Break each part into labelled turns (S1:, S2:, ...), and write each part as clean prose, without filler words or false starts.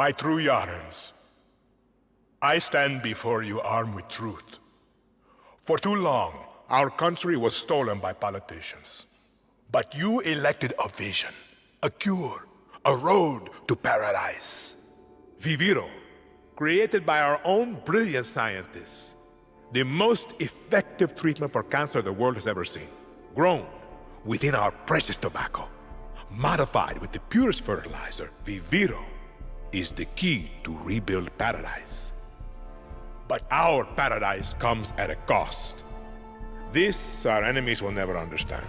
S1: My true Yarans, I stand before you armed with truth. For too long, our country was stolen by politicians. But you elected a vision, a cure, a road to paradise. Viviro, created by our own brilliant scientists. The most effective treatment for cancer the world has ever seen. Grown within our precious tobacco. Modified with the purest fertilizer, Viviro is the key to rebuild paradise. But our paradise comes at a cost. This our enemies will never understand.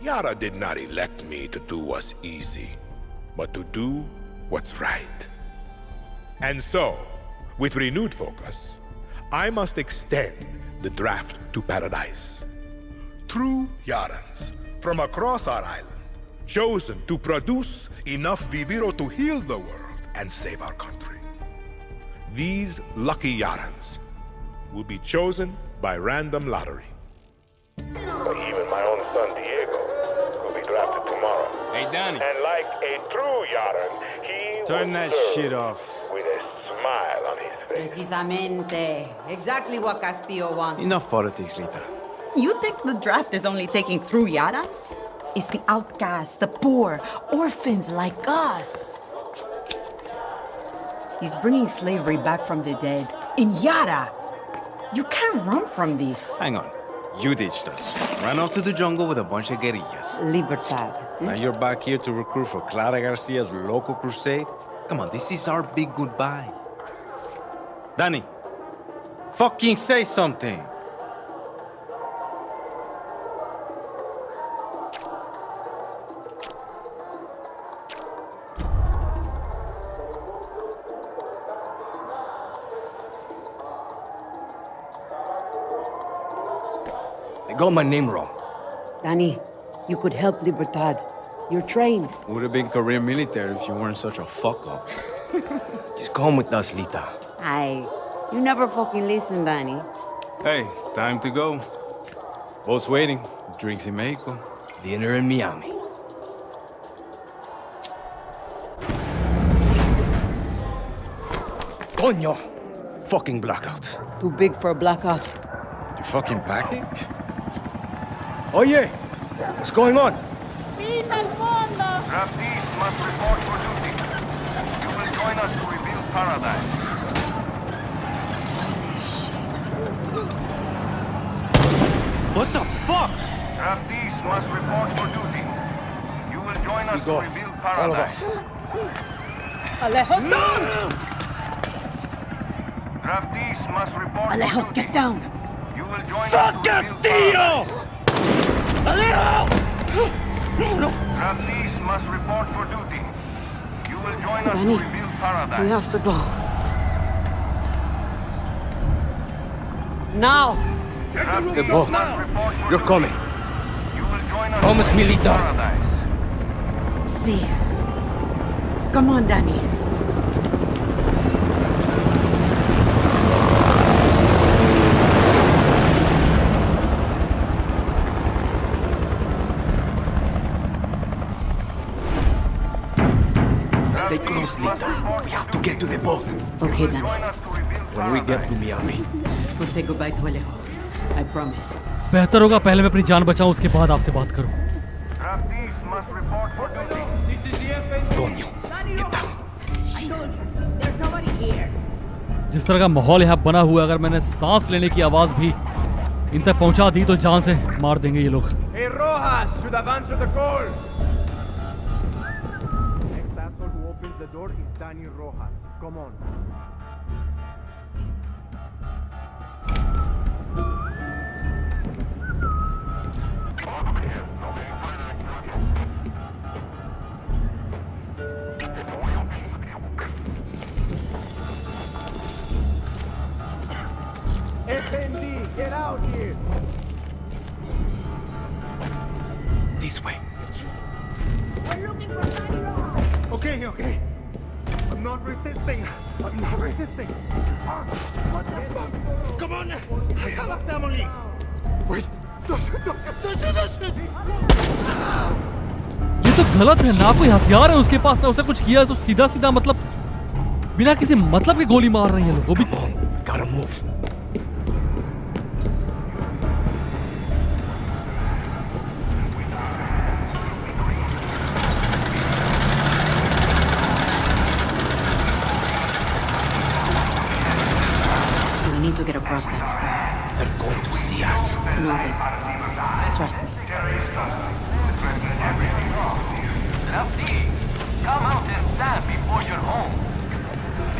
S1: Yara did not elect me to do what's easy, but to do what's right. And so, with renewed focus, I must extend the draft to paradise. True Yarans from across our island, chosen to produce enough Viviro to heal the world and save our country. These lucky Yarans will be chosen by random lottery. Even my own son Diego will be drafted tomorrow.
S2: Hey, Danny.
S1: And like a true Yaran, he
S2: Turn
S1: will
S2: that
S1: serve
S2: shit off.
S1: with a smile on his face.
S3: Precisamente. Exactly what Castillo wants.
S2: Enough politics, Lita.
S3: You think the draft is only taking through Yarans? It's the outcasts, the poor, orphans like us. He's bringing slavery back from the dead. In Yara! You can't run from this.
S2: Hang on. You ditched us. Ran off to the jungle with a bunch of guerrillas.
S3: Libertad.
S2: Now you're back here to recruit for Clara Garcia's local crusade? Come on, this is our big goodbye. Danny, fucking say something. They got my name wrong.
S3: Danny, you could help Libertad. You're trained.
S2: Would have been career military if you weren't such a fuck-up. Just come with us, Lita.
S3: You never fucking listen, Danny.
S2: Hey, time to go. Boat's waiting. Drinks in Mexico. Dinner in Miami. Coño! Fucking blackout.
S3: Too big for a blackout.
S2: You fucking packing? Oye! What's going on?
S4: Draftees must report for duty. You will join us to rebuild paradise.
S2: What the fuck?
S4: Draftees must report for duty. You will join us to rebuild
S2: All of
S4: paradise.
S2: us.
S3: Alejo, don't!
S4: Draftees must report
S3: Alejo,
S4: for duty.
S3: get down!
S4: You will join
S2: Fuck
S4: us to rebuild
S2: Castillo!
S4: paradise.
S2: Alejo! No.
S4: Draftees must report for duty. You will join us
S3: Danny,
S4: to rebuild paradise.
S3: We have to go. Now!
S4: Draftees
S2: The boat.
S4: must report for
S2: You're
S4: duty.
S2: coming.
S4: You will join us
S2: Promise
S4: to
S2: me,
S4: rebuild
S2: Lita.
S4: paradise.
S3: See. Come on, Danny.
S2: Stay close, Lita. We have to get to the boat.
S3: Okay, Danny.
S4: Join us to rebuild
S2: When we get to Miami.
S3: We'll say goodbye to Alejo. I promise.
S5: बेहतर होगा पहले मैं अपनी जान बचाऊं उसके बाद आपसे बात करूं।
S4: Draftees must report for duty.
S2: Coño, get down.
S5: जिस तरह का माहौल यहाँ बना हुआ है, अगर मैंने सांस लेने की आवाज भी इन तक पहुंचा दी तो जान से मार देंगे ये लोग।
S4: Hey, Rojas, should have answered the call. Next asshole who opens the door is Danny Rojas. Come on. FND, get out here.
S2: This way.
S4: Okay, okay. I'm not resisting. I'm not resisting. What the fuck? Come on. I have a family.
S2: Wait.
S5: ये तो गलत है ना, कोई हथियार है उसके पास ना उसने कुछ किया है तो सीधा सीधा मतलब बिना किसी मतलब के गोली मार रही हैं लोग, वो भी।
S6: Gotta move.
S3: We need to get across that square.
S6: They're going to see us.
S3: No, they won't. Trust me.
S7: Rafti, come out and stand before your home.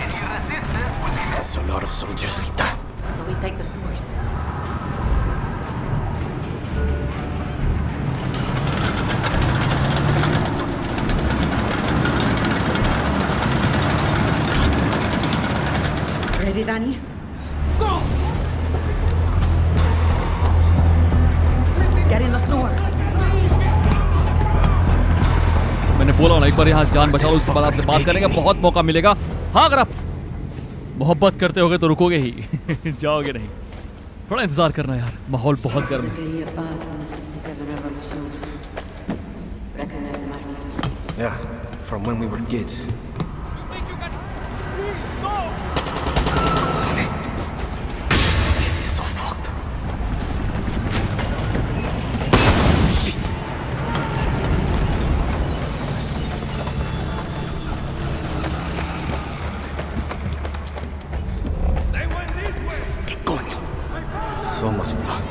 S7: Any resistance will be met.
S6: That's a lot of soldiers, Lita.
S3: So we take the sewers. Ready, Danny? Go! Get in the sewer.
S5: मैंने बोला ना, एक बार यहाँ जान बचाओ, उसके बाद आपसे बात करेंगे, बहुत मौका मिलेगा। हाँ, अगर आप मोहब्बत करते होगे तो रुकोगे ही जाओगे नहीं। थोड़ा इंतजार करना यार, माहौल बहुत गर्म है।
S6: Yeah, from when we were kids. This is so fucked. Keep going. So much blood.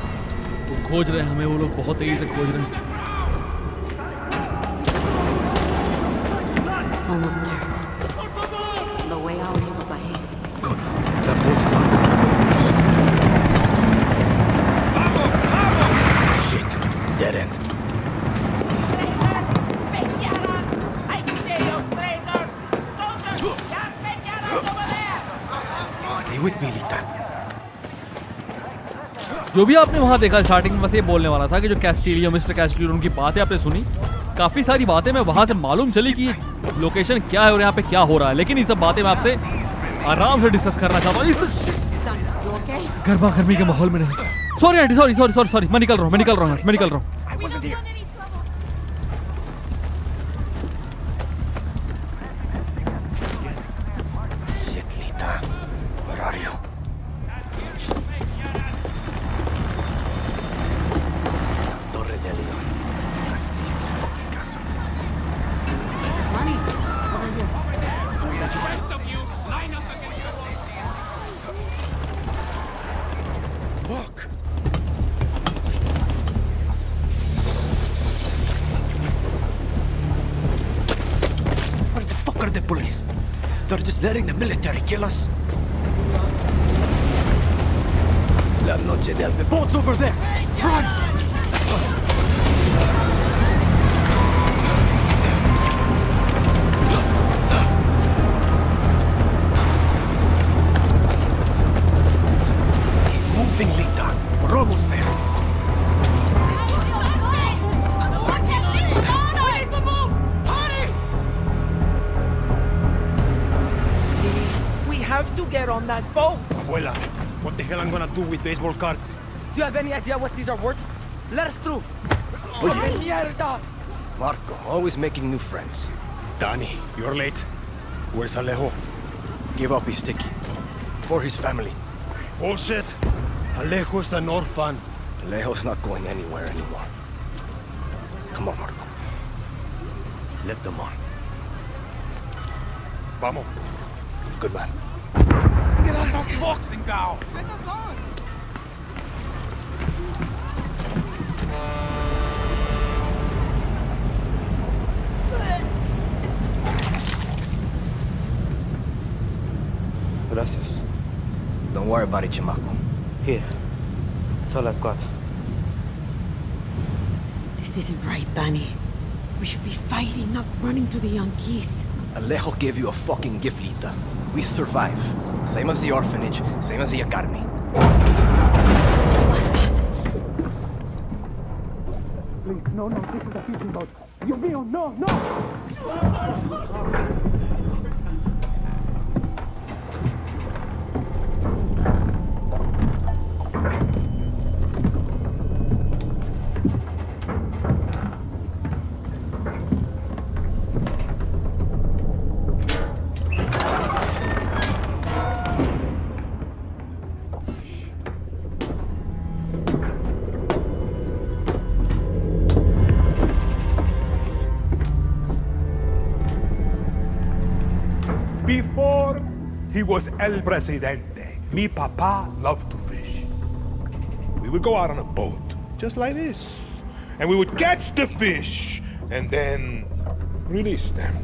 S5: वो खोज रहे हैं हमें, वो लोग बहुत तेजी से खोज रहे हैं।
S3: Almost there. The way out is up ahead.
S6: Good. That boat's not going to move. Shit. Dead end. Stay with me, Lita.
S5: जो भी आपने वहां देखा, स्टार्टिंग में बस ये बोलने वाला था कि जो कैस्टिलियो, मिस्टर कैस्टिलियो, उनकी बातें आपने सुनी, काफी सारी बातें मैं वहां से मालूम चली कि लोकेशन क्या है और यहाँ पे क्या हो रहा है, लेकिन ये सब बातें मैं आपसे आराम से डिस्कस करना चाहता हूँ इस गर्मा गर्मी के माहौल में नहीं। Sorry aunty, sorry sorry sorry sorry, मैं निकल रहा हूँ।
S6: I wasn't here. Shit, Lita. Where are you? Torre de Leon. Castillo's fucking castle.
S3: Money. Over here.
S6: Look! Where the fuck are the police? They're just letting the military kill us. La noche del... The boat's over there! Run! Keep moving, Lita. We're almost there.
S8: We have to get on that boat.
S4: Abuela, what the hell I'm gonna do with baseball cards?
S8: Do you have any idea what these are worth? Let us through. Mierda!
S6: Marco, always making new friends.
S4: Danny, you're late. Where's Alejo?
S6: Give up his ticket. For his family.
S4: Bullshit. Alejo is an orphan.
S6: Alejo's not going anywhere anymore. Come on, Marco. Let them on.
S4: Vamos.
S6: Good man.
S8: Get on the boxing cow!
S6: Gracias. Don't worry about it, Chamaco.
S8: Here. That's all I've got.
S3: This isn't right, Danny. We should be fighting, not running to the Yankees.
S6: Alejo gave you a fucking gift, Lita. We survive. Same as the orphanage, same as the academy.
S3: What's that?
S4: Please, no, this is a fishing boat. Dios mío, no!
S1: He was El Presidente. Mi papa loved to fish. We would go out on a boat, just like this. And we would catch the fish and then release them.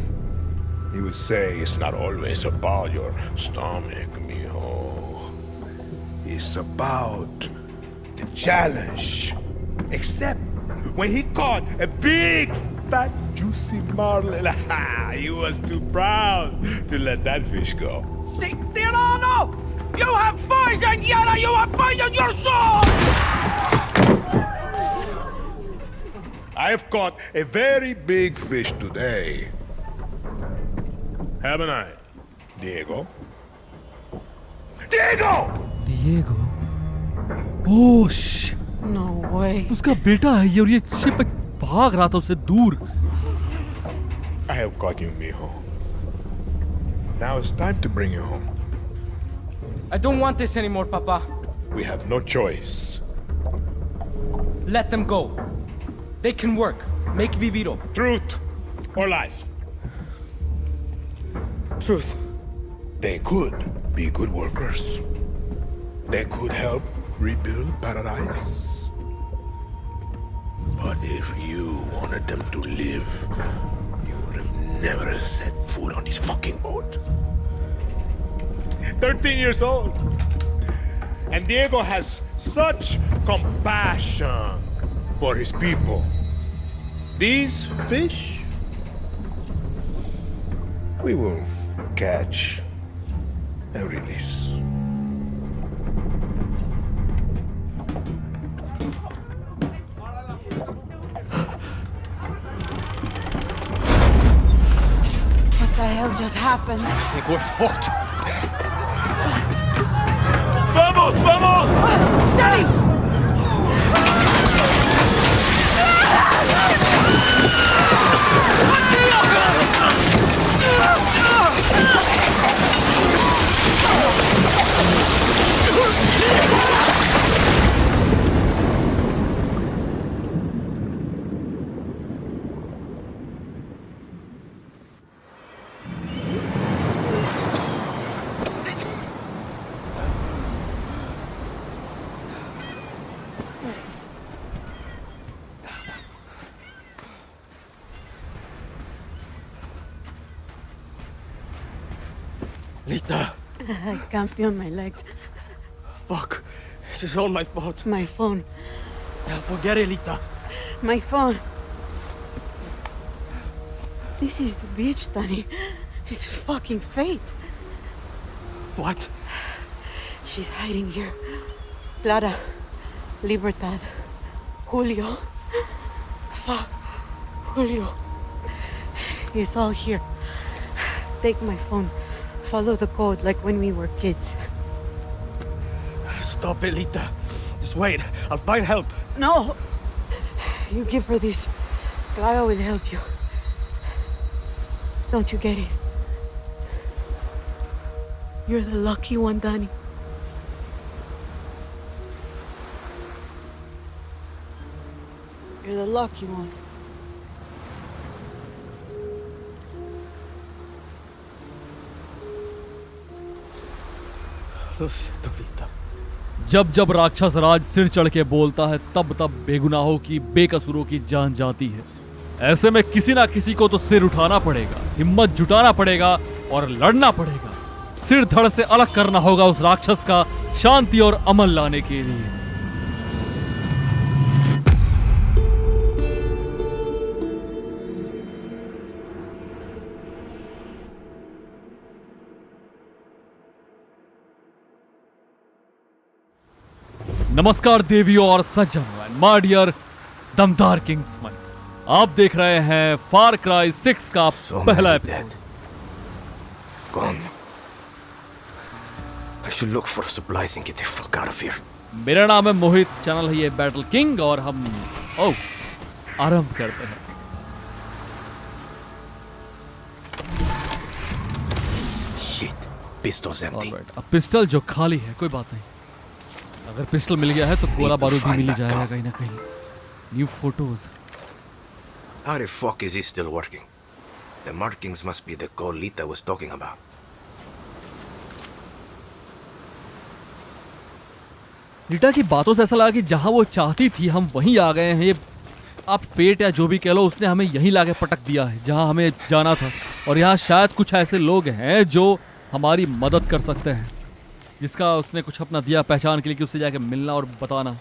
S1: He would say, it's not always about your stomach, mijo. It's about the challenge. Except when he caught a big, fat, juicy marlin, he was too proud to let that fish go.
S8: See, Tirano! You have poisoned Yara! You have poisoned your soul!
S1: I have caught a very big fish today. Haven't I, Diego? Diego!
S5: Diego oh shit.
S3: No way.
S5: उसका बेटा है ये और ये ship भाग रहा था उससे दूर.
S1: I have caught you, mijo. Now it's time to bring you home.
S8: I don't want this anymore, Papa.
S1: We have no choice.
S8: Let them go. They can work. Make Viviro.
S1: Truth or lies?
S8: Truth.
S1: They could be good workers. They could help rebuild paradise. But if you wanted them to live, you would have never set foot on this fucking boat. 13 years old. And Diego has such compassion for his people. These fish, we will catch and release.
S3: What the hell just happened?
S6: I think we're fucked.
S1: Vamos, vamos!
S3: Daddy!
S6: Lita,
S3: I can't feel my legs.
S6: fuck. This is all my fault.
S3: My phone.
S6: Forget it, Lita.
S3: My phone. This is the beach, Danny. It's fucking fate.
S6: What?
S3: She's hiding here. Clara, Libertad, Julio. Fuck. Julio. It's all here. Take my phone. Follow the code like when we were kids.
S6: Stop it, Lita. Just wait. I'll find help.
S3: No! You give her this. Clara will help you. Don't you get it? You're the lucky one, Danny. You're the lucky one.
S6: Lo siento, Lita.
S5: जब जब राक्षस राज सिर चढ़ के बोलता है तब तब बेगुनाहों की बेकसूरों की जान जाती है. ऐसे में किसी ना किसी को तो सिर उठाना पड़ेगा, हिम्मत जुटाना पड़ेगा और लड़ना पड़ेगा. सिर धड़ से अलग करना होगा उस राक्षस का शांति और अमन लाने के लिए. नमस्कार देवियों और सज्जनों, माय डियर दमदार किंग्समैन. आप देख रहे हैं फार क्राई 6 का पहला episode.
S6: Gone. I should look for supplies and get the fuck out of here.
S5: मेरा नाम है मोहित, चैनल है ये बैटल किंग और हम आरंभ करते हैं.
S6: Shit. Pistol's empty.
S5: अब पिस्टल जो खाली है, कोई बात नहीं. अगर पिस्टल मिल गया है तो गोला बारूद भी मिल ही जाएगा कहीं ना कहीं. New photos.
S6: How the fuck is he still working? The markings must be the code Lita was talking about.
S5: Rita की बातों से ऐसा लगा कि जहां वो चाहती थी हम वहीं आ गए हैं। ये आप फेट या जो भी कह लो, उसने हमें यहीं लाके पटक दिया है जहां हमें जाना था। और यहाँ शायद कुछ ऐसे लोग हैं जो हमारी मदद कर सकते हैं, जिसका उसने कुछ अपना दिया पहचान के लिए कि उससे जाके मिलना और बताना।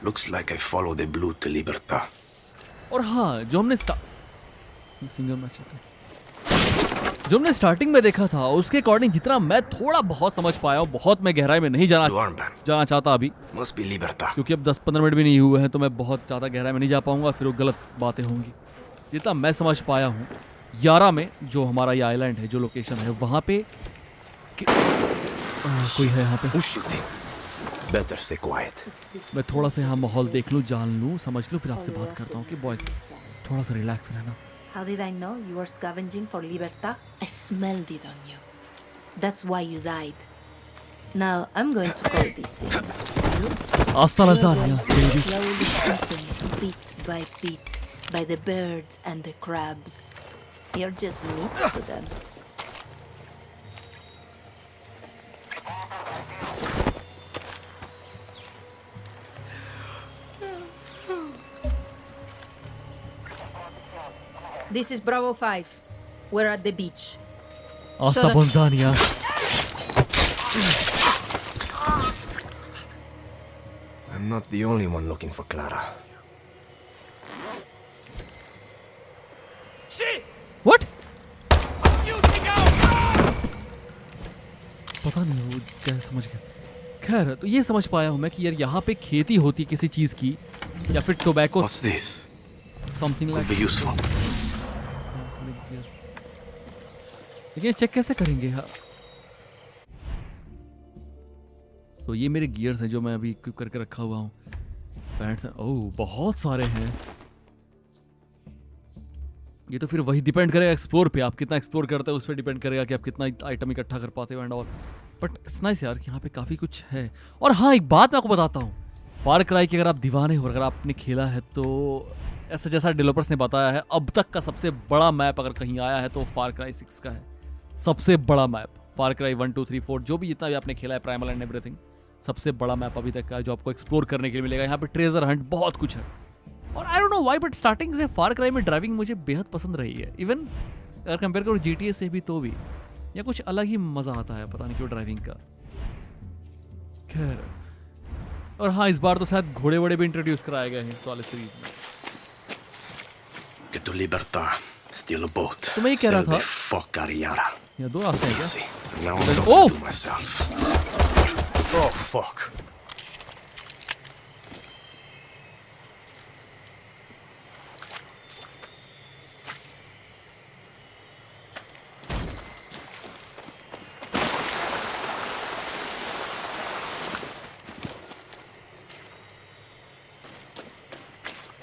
S6: Looks like I follow the blue to Libertad.
S5: और हाँ, जो हमने स्टार्टिंग में देखा था उसके अकॉर्डिंग जितना मैं थोड़ा बहुत समझ पाया हूँ, बहुत मैं गहराई में नहीं जाना चाहता अभी,
S6: Must be Libertad.
S5: क्योंकि अब 10-15 मिनट भी नहीं हुए हैं तो मैं बहुत ज़्यादा गहराई में नहीं जा पाऊंगा, फिर वो गलत बातें होंगी। जितना मैं समझ पाया हूँ, यारा में जो हमारा ये आइलैंड है, जो लोकेशन है, वहाँ पे कोई है यहाँ पे।
S6: Who's shooting? Better stay quiet.
S5: मैं थोड़ा सा यहाँ माहौल देख लूँ, जान लूँ, समझ लूँ, फिर आपसे बात करता हूँ कि बॉयज थोड़ा सा रिलैक्स रहना।
S9: How did I know you were scavenging for Libertad? I smelled it on you. That's why you died. Now I'm going to call this in.
S5: Hasta la Zania, baby.
S9: Slowly eaten bit by bit by the birds and the crabs. You're just meat to them. This is Bravo 5. We're at the beach.
S5: Hasta Bonzania.
S6: I'm not the only one looking for Clara.
S5: What? पता नहीं वो क्या समझ गया। खैर, तो ये समझ पाया हूँ मैं कि यार यहाँ पे खेती होती किसी चीज की, या फिर tobacco
S6: What's this?
S5: Something
S6: Could
S5: like.
S6: be useful.
S5: लेकिन चेक कैसे करेंगे यार? तो ये मेरे गियर्स हैं जो मैं अभी इक्विप करके रखा हुआ हूँ। पैंट्स, ओह बहुत सारे हैं। ये तो फिर वही डिपेंड करेगा एक्सप्लोर पे, आप कितना एक्सप्लोर करते हो उस पर डिपेंड करेगा कि आप कितना आइटम इकट्ठा कर पाते हो and all. But it's nice यार कि यहाँ पे काफ़ी कुछ है। और हाँ, एक बात मैं आपको बताता हूँ, फार क्राई की अगर आप दीवाने हो, अगर आपने खेला है तो ऐसा जैसा डेवलपर्स ने बताया है, अब तक का सबसे बड़ा मैप अगर कहीं आया है तो फार क्राई 6 का है। सबसे बड़ा मैप फार क्राई 1, 2, 3, 4 जो भी जितना भी आपने खेला है, प्राइमल एंड एवरीथिंग, सबसे बड़ा मैप अभी तक का है जो आपको एक्सप्लोर करने के लिए मिलेगा। यहाँ पे ट्रेजर हंट बहुत कुछ है। और I don't know why, but starting से फार क्राई में ड्राइविंग मुझे बेहद पसंद रही है। इवन अगर कंपेयर करो GTA से भी तो भी या कुछ अलग ही मज़ा आता है, पता नहीं क्यों ड्राइविंग का। खैर, और हाँ, इस बार तो शायद घोड़े वोड़े भी इंट्रोड्यूस कराए गए हैं इस वाले सीरीज में।
S6: Get to Libertad. Steal a boat.
S5: तो मैं ये कह रहा
S6: Sell the
S5: था,
S6: fuck out of Yara.
S5: ये दो रास्ते हैं क्या?
S6: Easy. Now I'm
S5: Oh!
S6: talking to myself. Oh fuck.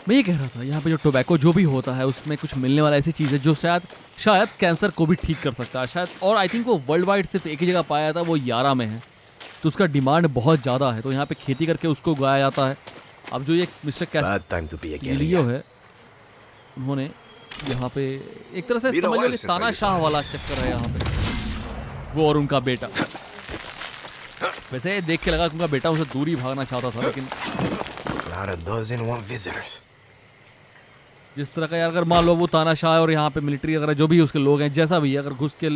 S5: मैं ये कह रहा था, यहाँ पे जो टोबैको जो भी होता है उसमें कुछ मिलने वाला ऐसी चीज़ है जो शायद कैंसर को भी ठीक कर सकता है शायद। और आई थिंक वो वर्ल्ड वाइड सिर्फ एक ही जगह पाया जाता है, वो यारा में है। तो उसका डिमांड बहुत ज़्यादा है, तो यहाँ पे खेती करके उसको उगाया जाता है। अब जो ये mister
S6: Bad time to be a
S5: कैस्टिलियो
S6: guerrilla.
S5: है, उन्होंने यहाँ पे एक तरह से समझ लो कि तानाशाह वाला चक्कर है यहाँ पे, वो और उनका बेटा। वैसे देख के लगा कि उनका बेटा उनसे दूर ही भागना चाहता था, लेकिन
S6: Clara doesn't want visitors.
S5: जिस तरह का यार, अगर मान लो वो तानाशाह है और यहाँ पे मिलिट्री वगैरह जो भी उसके लोग हैं, जैसा भी है, अगर घुस के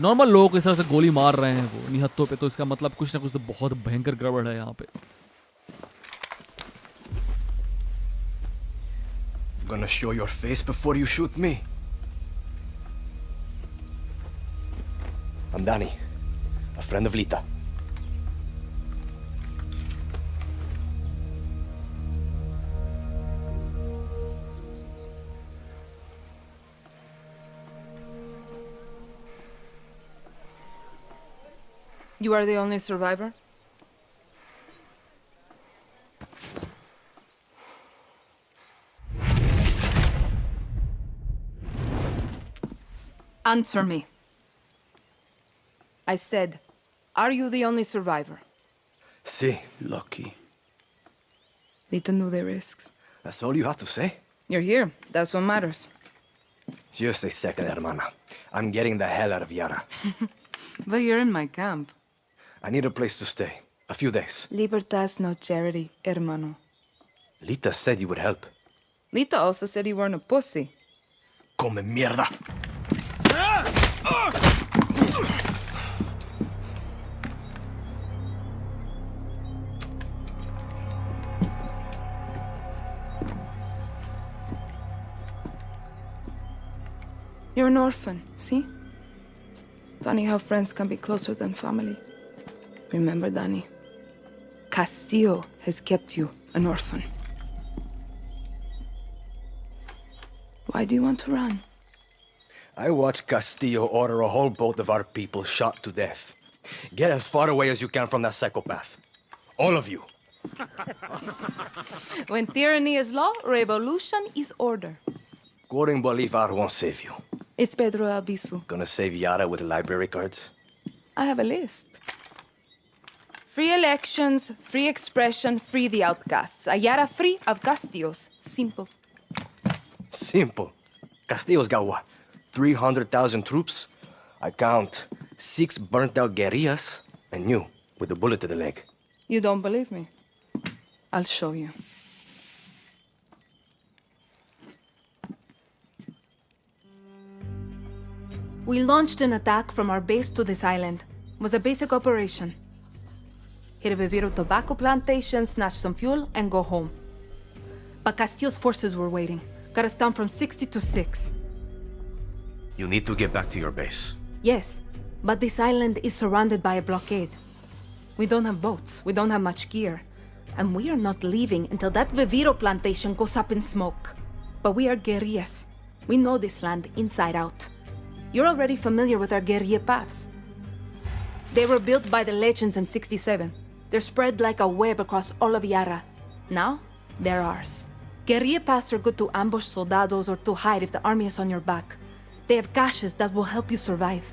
S5: नॉर्मल लोगों को इस तरह से गोली मार रहे हैं वो निहत्तों पे, तो इसका मतलब कुछ ना कुछ तो बहुत भयंकर गड़बड़ है यहाँ पे।
S6: Gonna show your face before you shoot me. I'm Danny, a friend of Lita.
S10: You are the only survivor? Answer me. I said, are you the only survivor?
S6: Si. Lucky.
S10: Lita knew the risks.
S6: That's all you have to say?
S10: You're here. That's what matters.
S6: Just a second, hermana. I'm getting the hell out of Yara.
S10: But you're in my camp.
S6: I need a place to stay. A few days.
S10: Libertas no charity, hermano.
S6: Lita said you would help.
S10: Lita also said you weren't a pussy.
S6: Come mierda!
S10: You're an orphan, see? Funny how friends can be closer than family. Remember, Danny, Castillo has kept you an orphan. Why do you want to run?
S6: I watched Castillo order a whole boat of our people shot to death. Get as far away as you can from that psychopath. All of you.
S10: When tyranny is law, revolution is order.
S6: Quoting Bolivar won't save you.
S10: It's Pedro Albizu.
S6: Gonna save Yara with library cards?
S10: I have a list. Free elections, free expression, free the outcasts. Ayara free of Castillos. Simple.
S6: Simple. Castillo's got what? 300,000 troops? I count 6 burnt-out guerrillas, and you, with a bullet to the leg.
S10: You don't believe me? I'll show you. We launched an attack from our base to this island. It was a basic operation. Hit a Viviro tobacco plantation, snatch some fuel, and go home. But Castillo's forces were waiting. Got us down from 60 to 6.
S6: You need to get back to your base.
S10: Yes, but this island is surrounded by a blockade. We don't have boats, we don't have much gear. And we are not leaving until that Viviro plantation goes up in smoke. But we are guerrillas. We know this land inside out. You're already familiar with our guerrilla paths. They were built by the legends in 67. They're spread like a web across all of Yara. Now, they're ours. Guerrilla paths are good to ambush soldados or to hide if the army is on your back. They have caches that will help you survive.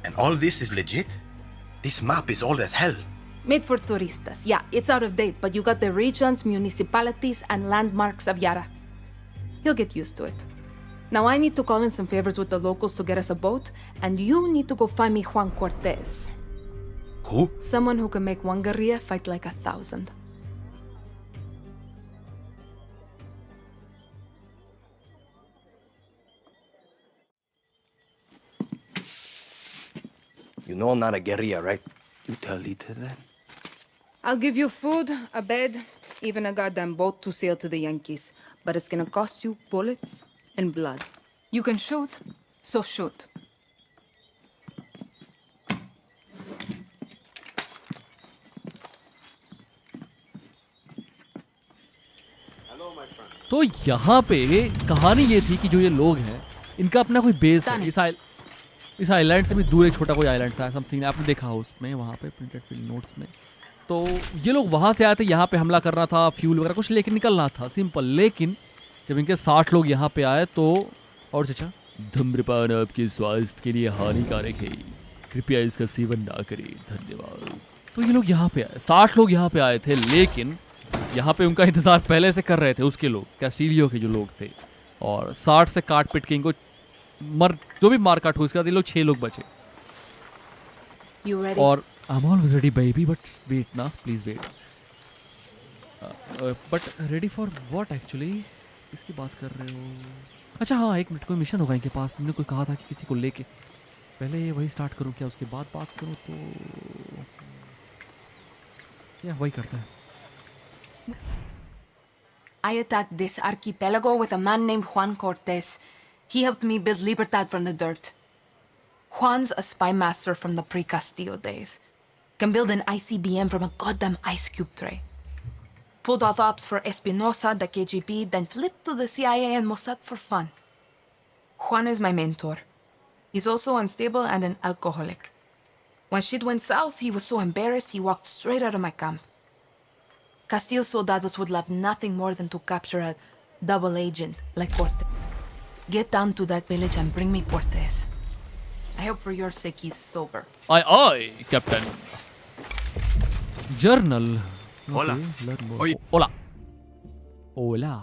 S6: And all this is legit? This map is old as hell.
S10: Made for turistas. Yeah, it's out of date, but you got the regions, municipalities, and landmarks of Yara. You'll get used to it. Now I need to call in some favors with the locals to get us a boat, and you need to go find me Juan Cortez.
S6: Who?
S10: Someone who can make one guerrilla fight like 1,000.
S6: You know I'm not a guerrilla, right? You tell Lita that?
S10: I'll give you food, a bed, even a goddamn boat to sail to the Yankees. But it's gonna cost you bullets and blood. You can shoot, so shoot.
S5: तो यहाँ पे कहानी ये थी कि जो ये लोग हैं इनका अपना कोई बेस है। इस आइलैंड से भी दूर एक छोटा कोई आइलैंड था, समथिंग आपने देखा उसमें वहाँ पे प्रिंटेड फील्ड नोट्स में। तो ये लोग वहाँ से आए थे, यहाँ पे हमला करना था, फ्यूल वगैरह कुछ लेके निकलना था, सिंपल। लेकिन जब इनके 60 लोग यहाँ पे आए तो और चचा, धूम्रपान आपके स्वास्थ्य के लिए हानिकारक है, कृपया इसका सेवन ना करें, धन्यवाद। तो ये लोग यहाँ पे आए, 60 लोग यहाँ पे आए थे, लेकिन यहाँ पे उनका इंतज़ार पहले से कर रहे थे उसके लोग, कैस्टिलियो के जो लोग थे। और 60 से काट पिट के इनको जो भी मार काट हुई, इसके बाद ये लोग 6 लोग बचे। और I'm always ready baby, but wait ना, please wait. But ready for what actually? किसकी बात कर रहे हो? अच्छा हाँ, 1 मिनट, कोई मिशन होगा इनके पास। हमने कोई कहा था कि किसी को लेके पहले ये वही स्टार्ट करूँ क्या, उसके बाद बात करूँ? तो क्या वही करते हैं।
S10: I attacked this archipelago with a man named Juan Cortez. He helped me build Libertad from the dirt. Juan's a spy master from the pre-Castillo days. Can build an ICBM from a goddamn ice cube tray. Pulled off ops for Espinosa, the KGB, then flipped to the CIA and Mossad for fun. Juan is my mentor. He's also unstable and an alcoholic. When shit went south, he was so embarrassed he walked straight out of my camp. Castillo soldados would love nothing more than to capture a double agent like Cortez. Get down to that village and bring me Cortez. I hope for your sake he's sober.
S5: Aye, Captain. Journal.
S6: Hola.
S5: Okay, hola. Hola.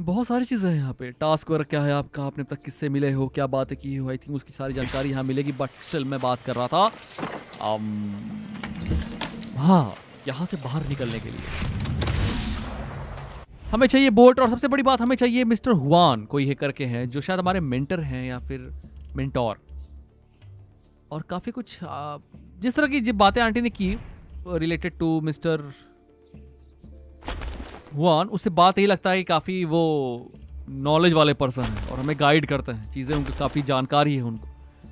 S5: बहुत सारी चीज़ें हैं यहाँ पे। Task work क्या है आपका, आपने अब तक किससे मिले हो, क्या बातें की हो, आई थिंक उसकी सारी जानकारी यहाँ मिलेगी। बट स्टिल मैं बात कर रहा था हाँ, यहाँ से बाहर निकलने के लिए हमें चाहिए बोट, और सबसे बड़ी बात हमें चाहिए मिस्टर हुआन, कोई है करके हैं जो शायद हमारे मेंटर हैं या फिर मेंटोर, और काफ़ी कुछ जिस तरह की बातें आंटी ने की रिलेटेड टू मिस्टर हुआन, उससे बात यही लगता है कि काफ़ी वो नॉलेज वाले पर्सन हैं और हमें गाइड करते हैं, चीज़ें उनको काफ़ी जानकारी है उनको,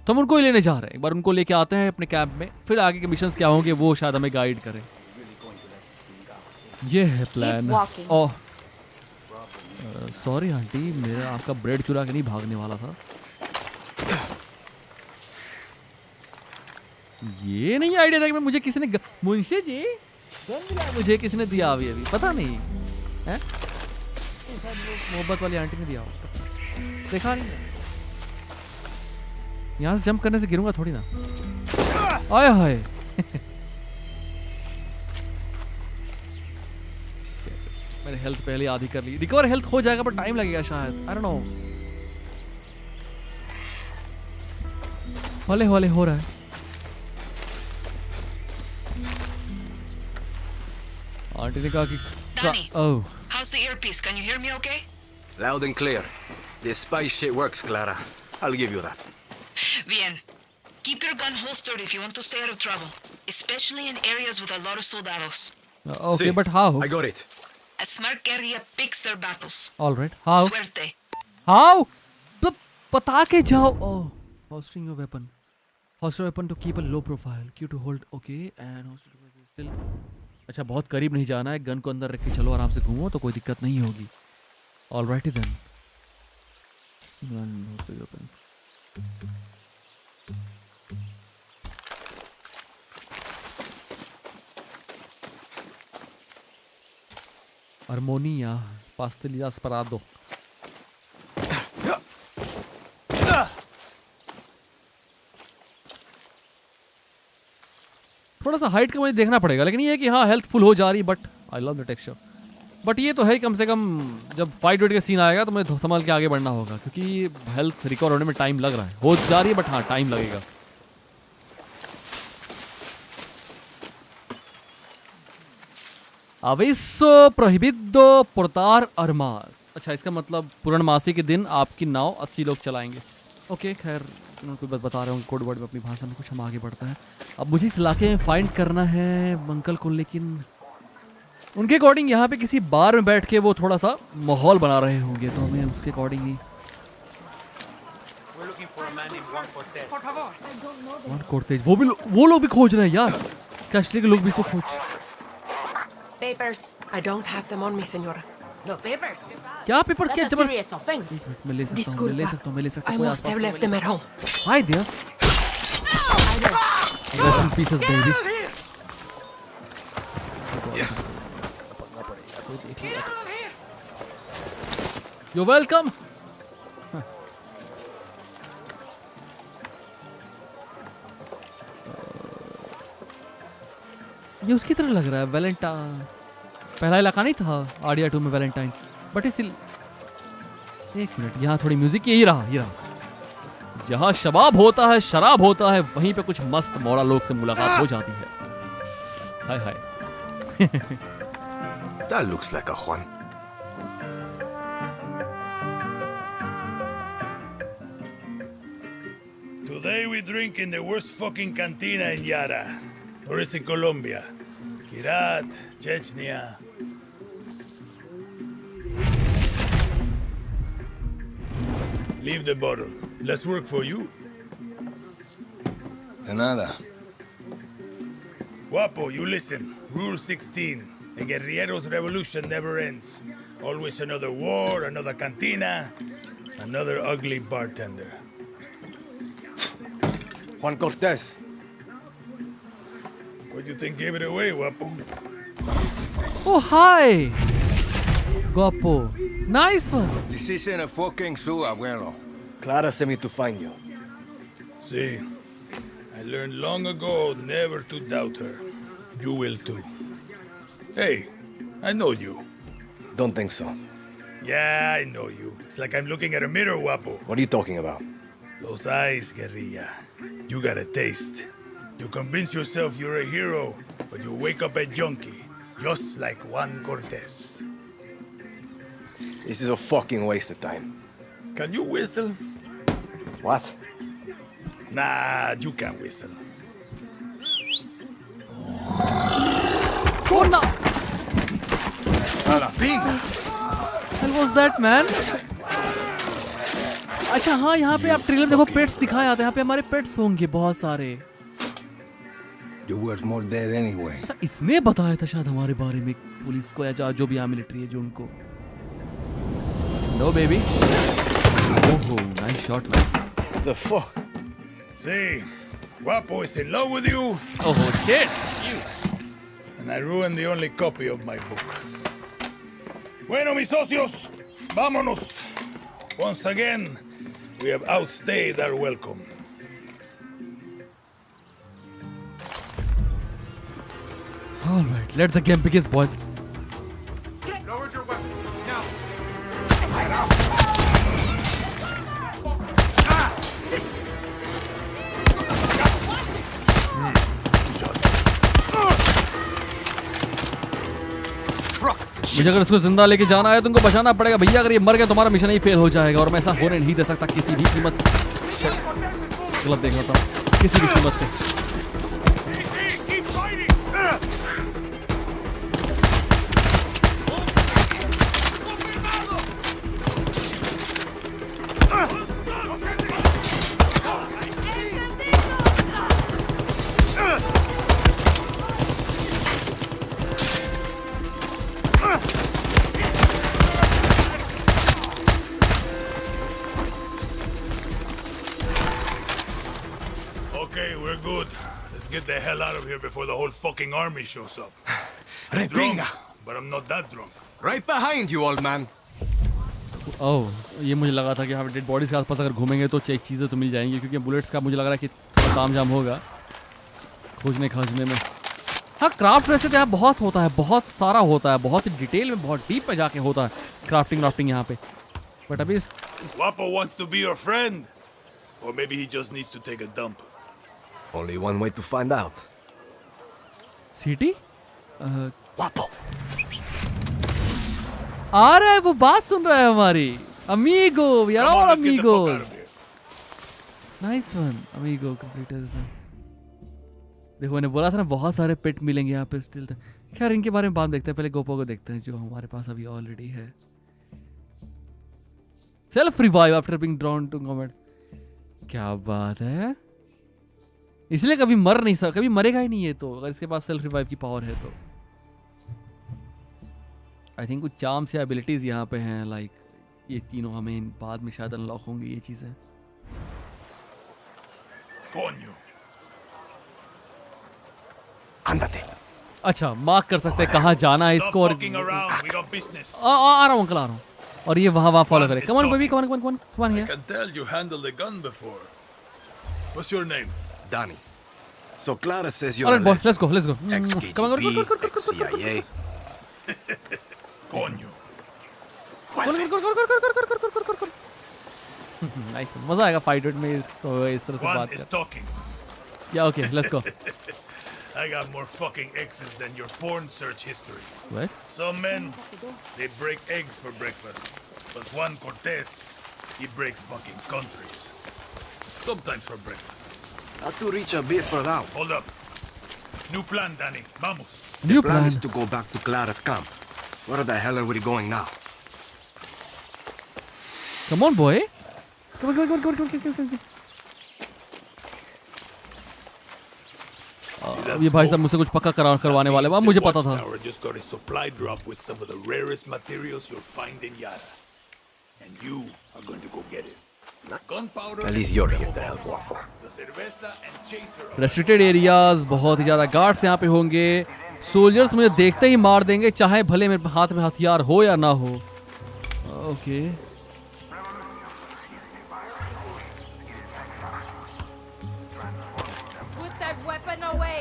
S5: तो हम उनको ही लेने जा रहे हैं। एक बार उनको लेके आते हैं अपने कैंप में, फिर आगे के मिशंस क्या होंगे वो शायद हमें गाइड करें। ये है प्लान। ओह सॉरी आंटी, मेरा आपका ब्रेड चुरा के नहीं भागने वाला था। ये नहीं आइडिया था कि मैं मुझे किसी ने मुंशी जी गन मिला, मुझे किसी ने दिया अभी पता नहीं है, मोहब्बत वाली आंटी ने दिया होगा, देखा नहीं। यहाँ से जंप करने से गिरूंगा थोड़ी ना। आए हाय मैंने हेल्थ पहले आधी कर ली, रिकवर हेल्थ हो जाएगा पर टाइम लगेगा शायद, आई डोंट नो। हौले हौले हो रहा है। आंटी ने कहा कि
S10: Danny.
S5: Oh
S10: How's the earpiece? Can you hear me okay?
S6: Loud and clear. This spy shit works, Clara. I'll give you that.
S10: Bien. Keep your gun holstered if you want to stay out of trouble, especially in areas with a lot of soldados.
S5: okay,
S6: See,
S5: but how?
S6: I got it.
S10: A smart guerrilla picks their battles.
S5: All right, how?
S10: Suerte.
S5: How? तो बता के जाओ। Oh, holstering your weapon. Holster weapon to keep a low profile. Q to hold. Okay, and holster device is still. अच्छा, बहुत करीब नहीं जाना है, गन को अंदर रख के चलो, आराम से घूमो तो कोई दिक्कत नहीं होगी। Alrighty then. Gun holster weapon. Armonia, pastelilla sparado. थोड़ा सा हाइट का मुझे देखना पड़ेगा, लेकिन ये है कि हाँ हेल्थ फुल हो जा रही, but I love the texture. But ये तो है कम से कम जब फाइट वेट का सीन आएगा तो मुझे संभाल के आगे बढ़ना होगा, क्योंकि हेल्थ रिकवर होने में टाइम लग रहा है, हो जा रही है बट हाँ टाइम लगेगा। Aviso prohibido portar armas। अच्छा, इसका मतलब पूर्णमासी के दिन आपकी नाव 80 लोग चलाएंगे। ओके, खैर उनको बस बता रहे होंगे कोड वर्ड में अपनी भाषा में, कुछ हम आगे बढ़ते हैं। अब मुझे इस इलाके में फाइंड करना है अंकल को, लेकिन उनके अकॉर्डिंग यहाँ पे किसी बार में बैठ के वो थोड़ा सा माहौल बना रहे होंगे, तो हमें उसके अकॉर्डिंग ही Juan Cortez, वो लोग भी खोज रहे हैं यार, कैशली के लोग भी इसको खोज।
S3: Papers.
S8: I don't have them on me, senora.
S3: No papers.
S5: क्या पेपर
S3: That's
S5: क्या
S3: a
S5: जबरदस्त।
S3: serious offense.
S5: मैं ले सकता हूँ, मैं ले सकता हूँ, मैं ले सकता
S8: I
S5: हूँ, कोई
S8: must
S5: आसपास
S8: have
S5: तो
S8: left
S5: मैं ले
S8: them at home.
S5: सकता हूँ। Hi there. Rest in pieces, baby. You're welcome. ये उसकी तरह लग रहा है, वैलेंटाइन। पहला इलाका नहीं था आडिया 2 में वैलेंटाइन, बट इस एक मिनट, यहाँ थोड़ी म्यूजिक, यही रहा, ये रहा। जहाँ शबाब होता है, शराब होता है, वहीं पे कुछ मस्त मौला लोग से मुलाकात हो जाती है। हाय हाय।
S6: That looks like a Juan.
S4: Today we drink in the worst fucking cantina in Yara. Or is it Colombia? Kirat, Chechnya. Leave the bottle. Let's work for you.
S6: De nada.
S4: Guapo, you listen. Rule 16. A guerrillero's revolution never ends. Always another war, another cantina, another ugly bartender.
S6: Juan Cortez.
S4: What do you think gave it away, Guapo?
S5: Oh, hi. Guapo. Nice one.
S6: This isn't a fucking zoo, abuelo. Clara sent me to find you.
S4: See, I learned long ago never to doubt her. You will too. Hey, I know you.
S6: Don't think so.
S4: Yeah, I know you. It's like I'm looking at a mirror, Guapo.
S6: What are you talking about?
S4: Those eyes, guerrilla. You got a taste. You convince yourself you're a hero, but you wake up a junkie, just like Juan Cortez.
S6: This is a fucking waste of time.
S4: Can you whistle?
S6: What?
S4: Nah, you can't whistle.
S5: Oh no!
S6: Bingo!
S5: What was that, man? अच्छा हाँ, यहाँ पे आप trailer देखो, pets दिखाए आते हैं, यहाँ पे हमारे पेट्स होंगे बहुत सारे।
S11: You're worth more dead anyway.
S5: अच्छा इसने बताया था शायद हमारे बारे में पुलिस को या जो भी यहाँ मिलिट्री है जो उनको। No baby. Oh, nice shot, man.
S6: What the fuck?
S4: See, Guapo is in love with you,
S5: Oh shit!
S4: and I ruined the only copy of my book. Bueno, mis socios, vámonos. Once again, we have outstayed our welcome.
S5: All right, let the game begin, boys.
S1: Lower your weapon. Now.
S5: मुझे अगर इसको जिंदा लेके जाना है तुमको बचाना पड़ेगा भैया। अगर ये मर गया तुम्हारा मिशन ही फेल हो जाएगा और मैं ऐसा होने नहीं दे सकता किसी भी कीमत। गलत देख रहा था, किसी भी कीमत पे।
S4: Okay, we're good. Let's get the hell out of here before the whole fucking army shows up. I'm drunk,
S11: Repinga!
S4: but I'm not that drunk.
S11: Right behind you, old man.
S5: ओह, ये मुझे लगा था कि यहाँ डेड बॉडीज के आसपास अगर घूमेंगे तो चीज़ें तो मिल जाएंगी, क्योंकि बुलेट्स का मुझे लग रहा है कि थोड़ा तामझाम होगा खोजने खाजने में। हाँ, क्राफ्ट वैसे तो यहाँ बहुत होता है, बहुत सारा होता है, बहुत ही डिटेल में, बहुत डीप में जाके होता है क्राफ्टिंग यहाँ पे। बट अभी
S4: Guapo wants to be your friend. Or maybe he just needs to take a dump.
S6: Only one way to find out.
S5: City
S6: Guapo!
S5: आ रहा है, वो बात सुन रहा है हमारी। Amigo, we are
S4: Come on,
S5: all
S4: let's get the fuck out
S5: amigos.
S4: of here.
S5: Nice one, amigo completed. देखो मैंने बोला था ना बहुत सारे पेट मिलेंगे यहाँ पे स्टिल। खैर इनके बारे में बाद में देखते हैं, पहले गोपो को देखते हैं जो हमारे पास अभी ऑलरेडी है। Self revive after being drawn to comet. क्या बात है, इसलिए कभी मर नहीं सकता, कभी मरेगा ही नहीं है तो, अगर इसके पास सेल्फ रिवाइव की पावर है तो। आई थिंक कुछ चार्म्स या एबिलिटीज यहाँ पे हैं, लाइक ये तीनों हमें बाद में शायद अनलॉक होंगी ये चीज़ें।
S4: Coño.
S6: Andate!
S5: अच्छा, मार्क कर सकते हैं कहाँ जाना है
S4: Stop
S5: इसको। और
S4: fucking around. We got business.
S5: आ रहा हूँ अंकल, आ रहा हूँ। और ये वहाँ फॉलो करे। Come on baby, come on come on
S4: I
S5: here.
S4: can tell you handled a gun before. What's your name?
S11: Danny. So Clara says you're
S5: alright
S11: a
S5: boy,
S11: legend.
S5: Let's go let's go. Come on,
S11: Ex-KGB, ex-CIA.
S4: Coño.
S5: Nice, मजा आएगा fight में इसको इस तरह से
S4: Juan
S5: बात
S4: is
S5: कर।
S4: talking.
S5: या okay, let's go.
S4: I got more fucking exes than your porn search history.
S5: What?
S4: Some men, they break eggs for breakfast. But Juan Cortez, he breaks fucking countries. Sometimes for breakfast.
S11: Not to reach a bit further out.
S4: Hold up. New plan, Danny. Vamos.
S5: New
S11: Plan
S5: plan.
S11: is to go back to Clara's camp. Where the hell are we going now?
S5: Come on boy. Come on. ये भाई साहब मुझसे कुछ पक्का करवाने वाले हैं, मुझे पता था।
S4: Watchtower just got a supply drop with some of the rarest materials you'll find in Yara. And you are going to go get it. Gunpowder.
S6: At least you're here to help, Guapo.
S4: The cerveza and chaser.
S5: Restricted areas, बहुत ही ज़्यादा guards यहाँ पे होंगे। Soldiers मुझे देखते ही मार देंगे, चाहे भले मेरे हाथ में हथियार हो या ना हो। Okay
S10: Put that weapon away.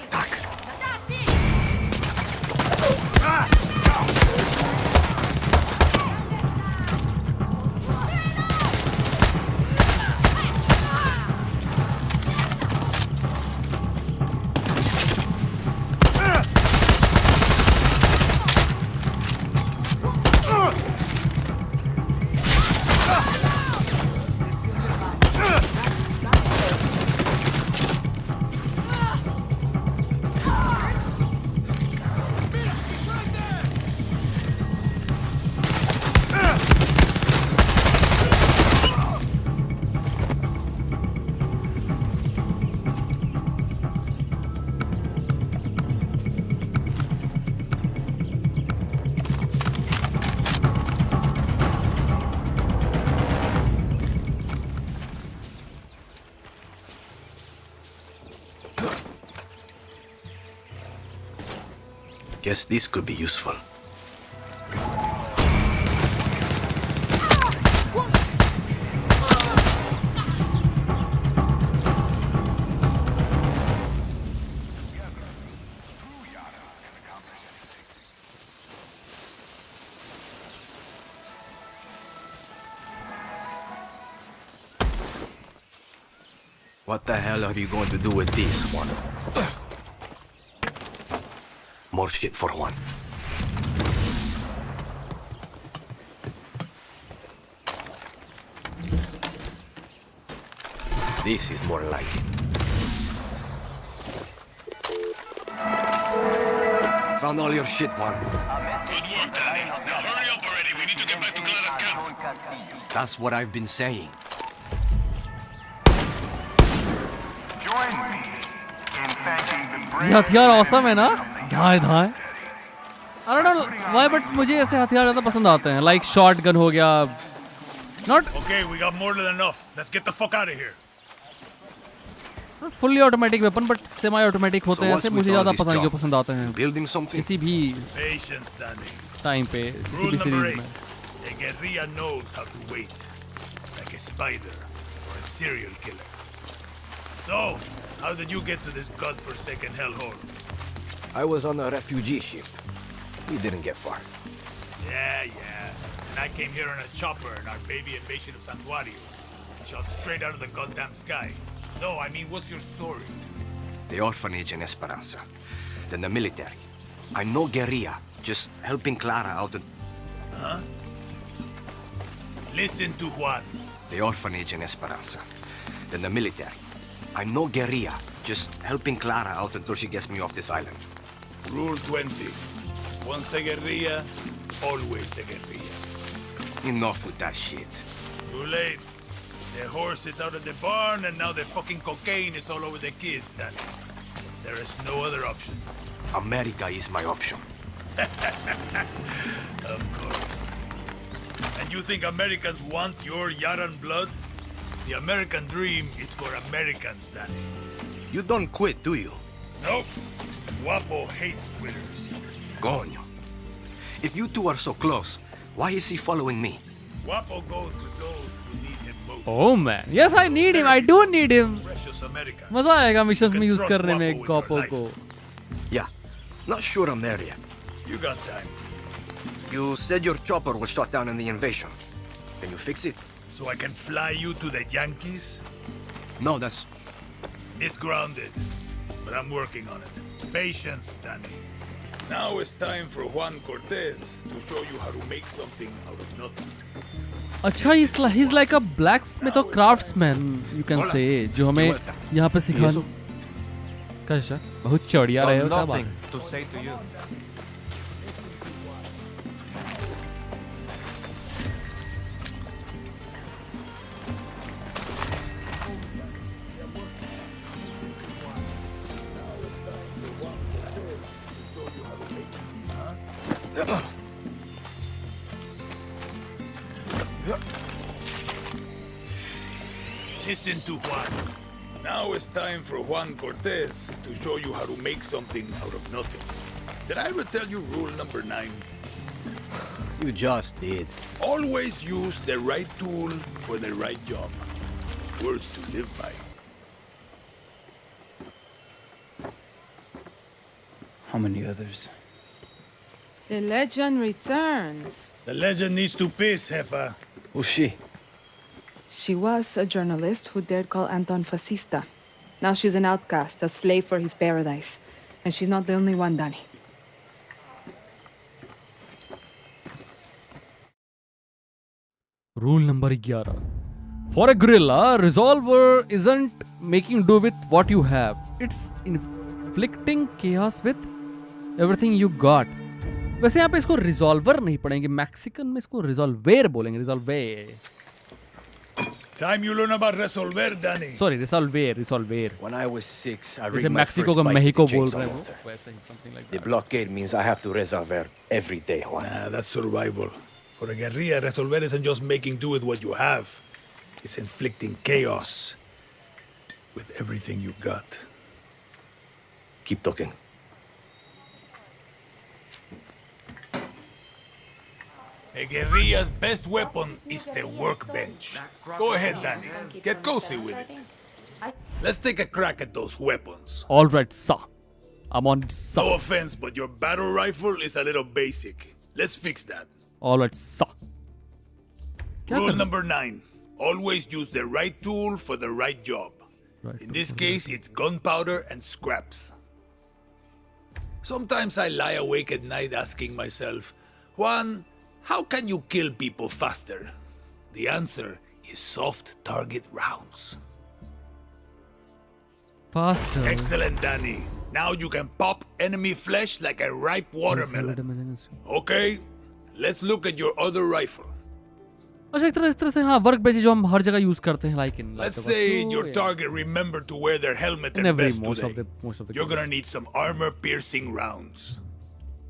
S6: Guess this could be useful. What the hell are you going to do with this, Juan? More shit for Juan. This is more like it. Found all your shit, Juan.
S1: Good work, Danny. Now hurry up already. We need to get back to Clara's camp.
S6: That's what I've been saying.
S7: Join me in thanking the
S5: ये हथियार awesome है ना, धाए धाए। I don't know why, but मुझे ऐसे हथियार ज़्यादा पसंद आते हैं, like shotgun हो गया, not
S4: Okay, we got more than enough. Let's get the fuck out of here.
S5: fully automatic weapon, but semi automatic होते हैं,
S6: what's
S5: ऐसे
S6: with
S5: मुझे
S6: all
S5: ज़्यादा
S6: this
S5: पता नहीं क्यों
S6: talk?
S5: पसंद आते हैं,
S6: Building something?
S5: किसी भी
S4: Patience, Danny.
S5: टाइम पे, किसी
S4: Rule
S5: भी
S4: number
S5: सीरीज
S4: 8.
S5: में।
S4: A guerrilla knows how to wait. Like a spider or a serial killer. So, how did you get to this godforsaken hellhole?
S6: I was on a refugee ship. We didn't get far.
S4: Yeah. And I came here on a chopper in our baby invasion of Santuario. Shot straight out of the goddamn sky. No, I mean, what's your story?
S6: The orphanage in Esperanza. Then the military. I'm no guerrilla, just helping Clara out of
S4: Huh? Listen to Juan.
S6: the orphanage in Esperanza. Then the military. I'm no guerrilla, just helping Clara out until she gets me off this island.
S4: Rule 20. Once a guerrilla, always a guerrilla.
S6: Enough with that shit.
S4: Too late. The horse is out of the barn, and now the fucking cocaine is all over the kids, Danny. There is no other option.
S6: America is my option.
S4: Of course. And you think Americans want your Yaran blood? The American dream is for Americans, Danny.
S6: You don't quit, do you?
S4: Nope. Guapo hates quitters.
S6: Coño. If you two are so close, why is he following me?
S4: Guapo goes with those who need him most.
S5: Oh man, yes I need him, I do need him.
S4: Precious America.
S5: मजा आएगा missions में
S4: You can
S5: use
S4: trust
S5: करने में
S4: Guapo with
S5: कॉपो
S4: your
S5: को।
S6: Yeah. Not sure I'm there yet.
S4: You got time.
S6: You said your chopper was shot down in the invasion. Can you fix it?
S4: So I can fly you to the Yankees?
S6: No, that's...
S4: It's grounded, but I'm working on it. Patience, Danny. Now it's time for Juan Cortez to show you how to make something out of nothing.
S5: अच्छा he's like a blacksmith or craftsman you can say, जो हमें यहाँ पे सिखा। कैसा? बहुत चढ़िया रहे हो क्या बात?
S8: to say to you.
S4: Listen to Juan. Now it's time for Juan Cortez to show you how to make something out of nothing. Did I ever tell you rule number 9?
S6: You just did.
S4: Always use the right tool for the right job. Words to live by.
S8: How many others?
S10: The legend returns.
S4: The legend needs to piss, Jefa.
S6: Who's she?
S10: She was a journalist who dared call Anton fascista. Now she's an outcast, a slave for his paradise. And she's not the only one, Danny.
S5: Rule number 11. For a guerrilla, resolver isn't making do with what you have. It's inflicting chaos with everything you got. वैसे यहाँ पे इसको resolver नहीं पढ़ेंगे, Mexican में इसको रिजॉल्वेर बोलेंगे, रिजॉल्वेर।
S4: Time you learn about resolver, Danny.
S5: Sorry, रिजॉल्वेर।
S6: When I was 6, I
S5: जैसे
S6: read my
S5: मैक्सिको
S6: first
S5: का
S6: bike
S5: मेहिको
S6: with
S5: बोल
S6: James
S5: रहे हैं
S6: Arthur.
S5: वो, वैसे ही something like
S6: The
S5: that.
S6: blockade means I have to resolver every day, Juan.
S4: Nah, that's survival. For a guerrilla, resolver isn't just making do with what you have. It's inflicting chaos with everything you got.
S6: Keep talking.
S4: A guerrilla's best weapon is the workbench. Go ahead, Danny. Get cozy with it. Let's take a crack at those weapons.
S5: All right, sir. I'm on it, sir.
S4: No offense, but your battle rifle is a little basic. Let's fix that.
S5: All right, sir. क्या
S4: Rule
S5: करना?
S4: number 9. Always use the right tool for the right job.
S5: Right
S4: In this case, it's gunpowder and scraps. Sometimes I lie awake at night asking myself, Juan, how can you kill people faster? The answer is soft target rounds.
S5: Faster.
S4: Excellent, Danny. Now you can pop enemy flesh like a ripe watermelon. Okay, let's look at your other rifle.
S5: अच्छा इस तरह से हाँ work bench जो हम हर जगह use करते हैं like in
S4: Let's say your target remembered to wear their helmet and vest today. You're gonna need some armor-piercing rounds.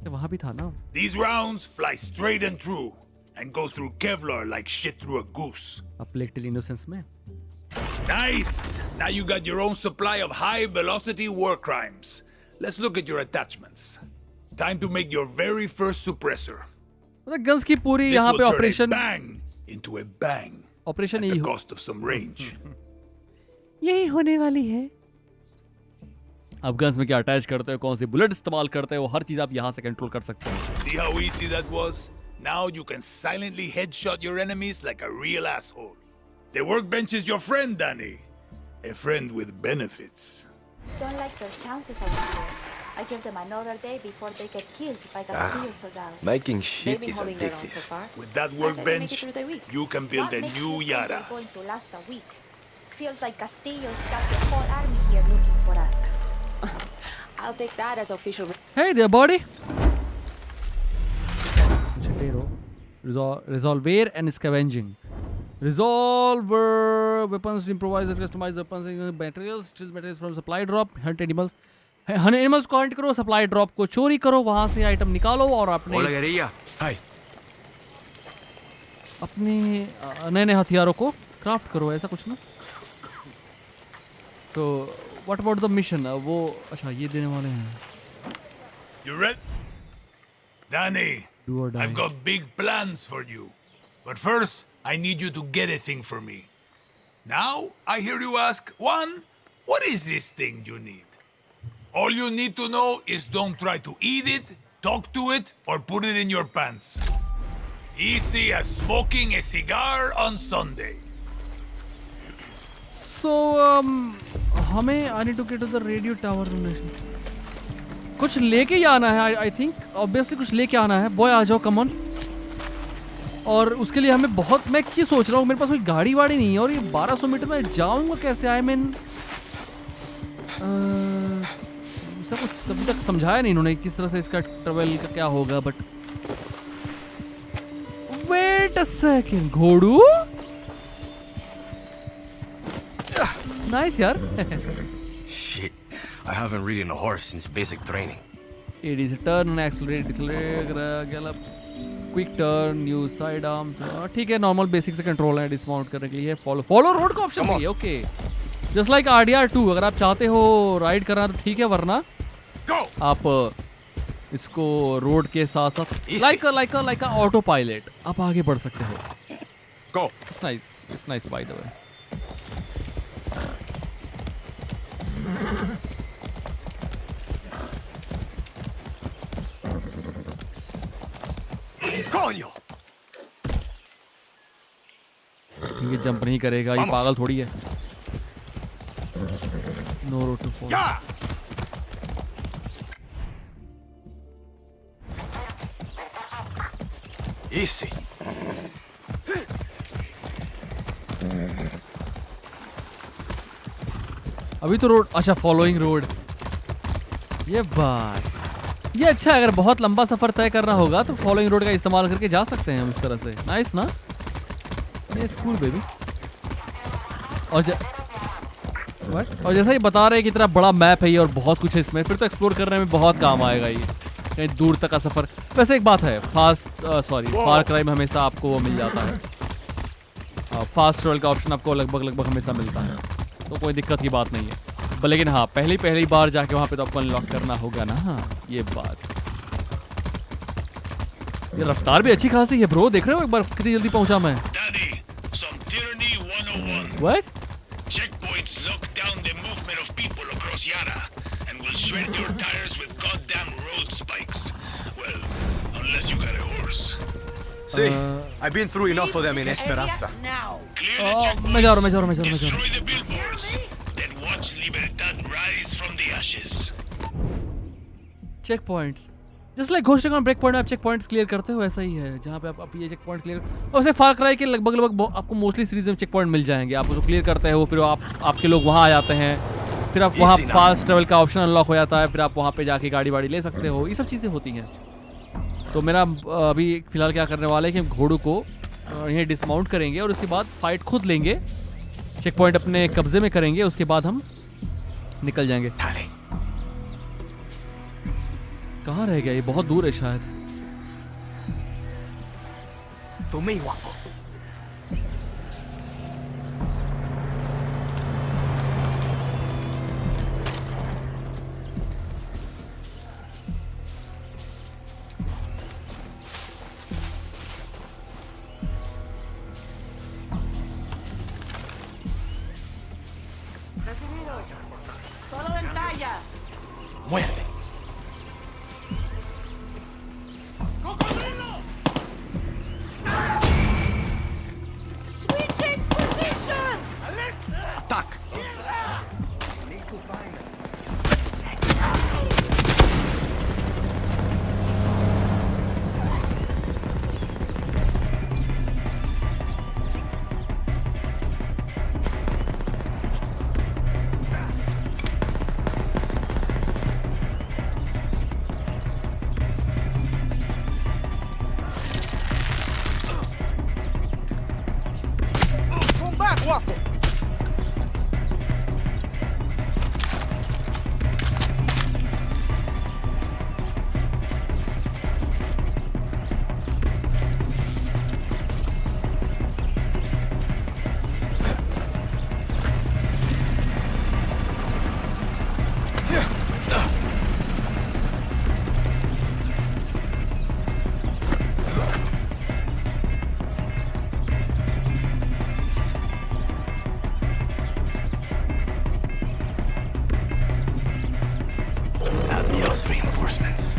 S5: वहाँ भी था ना.
S4: These rounds fly straight and true and go through Kevlar like shit through a goose.
S5: अब little innocence में.
S4: Nice! Now you got your own supply of high-velocity war crimes. Let's look at your attachments. Time to make your very first suppressor.
S5: मतलब guns की पूरी यहाँ पे operation.
S4: Bang into a bang.
S5: Operation
S4: at
S5: यही
S4: the cost of some range.
S5: यही होने वाली है. अब गन्स में क्या अटैच करते हो, कौन सी बुलेट इस्तेमाल करते हो, हर चीज आप यहाँ से कंट्रोल कर सकते हो.
S4: See how easy that was? Now you can silently headshot your enemies like a real asshole. The workbench is your friend, Danny. A friend with benefits.
S12: Don't like their chances over here. I give them another day before they get killed by Castillo soldados.
S6: Making shit
S12: They've been
S6: is
S12: holding their own
S6: addictive.
S12: so far.
S4: With that
S12: I say they make it
S4: workbench,
S12: through the week.
S4: you can build
S12: What
S4: a
S12: makes
S4: new
S12: you think
S4: Yara.
S12: they're going to last a week? Feels like Castillo's got the whole army here looking for us. I'll take that as official.
S5: Hey there, buddy. Resolver and scavenging. Resolver weapons, improvise and customize weapons, materials, steal materials from supply drop, hunt animals. Hunt animals को hunt करो, supply drop को चोरी करो, वहाँ से item निकालो और अपने
S11: Hola, guerrilla. Hi.
S5: अपने नए नए हथियारों को क्राफ्ट करो, ऐसा कुछ ना. So what about the mission? वो अच्छा ये देने वाले हैं.
S4: You ready? Danny,
S5: Do or die.
S4: I've got big plans for you. But first, I need you to get a thing for me. Now, I hear you ask, Juan, what is this thing you need? All you need to know is don't try to eat it, talk to it, or put it in your pants. Easy as smoking a cigar on Sunday.
S5: So हमें I need to get to the radio tower. कुछ लेके ही आना है. I think obviously कुछ लेके आना है. Boy आ जाओ, come on. और उसके लिए हमें बहुत, मैं एक चीज़ सोच रहा हूँ, मेरे पास कोई गाड़ी वाड़ी नहीं है और ये 1200 मीटर में जाऊँगा कैसे. आई मीन सब कुछ अभी तक समझाया नहीं इन्होंने किस तरह से इसका ट्रेवल का क्या होगा. बट वेट अ सेकंड, घोड़ू नाइस यार.
S11: Shit. I haven't ridden a horse since basic training.
S5: It is turn, accelerate, decelerate, gallop, quick turn, use side arm. ठीक है, नॉर्मल बेसिक से कंट्रोल है डिसमाउंट करने के लिए. फॉलो रोड का ऑप्शन भी है. Okay, just like RDR2. अगर आप चाहते हो राइड करना तो ठीक है, वरना आप इसको रोड के साथ साथ लाइक ऑटो पायलट आप आगे बढ़ सकते हो.
S11: Go.
S5: It's nice by the way.
S11: Coño.
S5: ये जंप नहीं करेगा, ये पागल थोड़ी है. No road to fall.
S11: Easy.
S5: अभी तो रोड, अच्छा फॉलोइंग रोड. ये बात, ये अच्छा है. अगर बहुत लंबा सफर तय करना होगा तो फॉलोइंग रोड का इस्तेमाल करके जा सकते हैं हम इस तरह से. नाइस ना, ये स्कूल बेबी. और जैसा ये बता रहे हैं कि इतना बड़ा मैप है ये और बहुत कुछ है इसमें, फिर तो एक्सप्लोर करने में बहुत काम आएगा ये, कहीं दूर तक का सफर. वैसे एक बात है, फार क्राई में हमेशा आपको वो मिल जाता है, फास्ट ट्रैवल का ऑप्शन आपको लगभग हमेशा मिलता है, तो कोई दिक्कत की बात नहीं है. लेकिन हाँ, पहली बार जाके वहाँ पे तो आपको अनलॉक करना होगा ना. हाँ, ये बात. ये रफ्तार भी अच्छी खासी है ब्रो, देख रहे हो एक बार कितनी जल्दी पहुंचा मैं।
S4: Danny, some tyranny 101.
S5: What?
S4: Checkpoints lock down the movement of people across Yara and will shred your tires with goddamn road spikes. Well, unless you got a horse.
S11: See, I've been through enough of them in Esperanza.
S4: Clear the checkpoints.
S5: मैं जा रहा हूँ।
S4: Destroy the billboards. Then watch Libertad rise from the ashes.
S5: Check points just like Ghost Recon Breakpoint में आप check points clear करते हो, ऐसा ही है जहाँ पे आप ये चेक पॉइंट क्लियर और उसे फार क्राई के लगभग आपको मोस्टली सीरीज में चेक पॉइंट मिल जाएंगे। आप उसको क्लियर करते हो, फिर आपके लोग वहाँ आ जाते हैं, फिर आप वहाँ फास्ट ट्रेवल का ऑप्शन अनलॉक हो जाता है, फिर आप वहाँ पे जाके गाड़ी वाड़ी ले सकते हो, ये सब चीज़ें होती हैं। तो मेरा अभी फिलहाल क्या करने वाला है कि हम घोड़ों को यहीं डिसमाउंट करेंगे और उसके बाद फाइट खुद लेंगे, चेक पॉइंट अपने कब्जे में करेंगे, उसके बाद हम निकल जाएंगे। कहाँ रह गया ये? बहुत दूर है शायद।
S11: Tú me guapo.
S8: Solo en talla.
S11: Muerde.
S8: Switching position.
S11: Attack. Come back, guapo. Adios, reinforcements.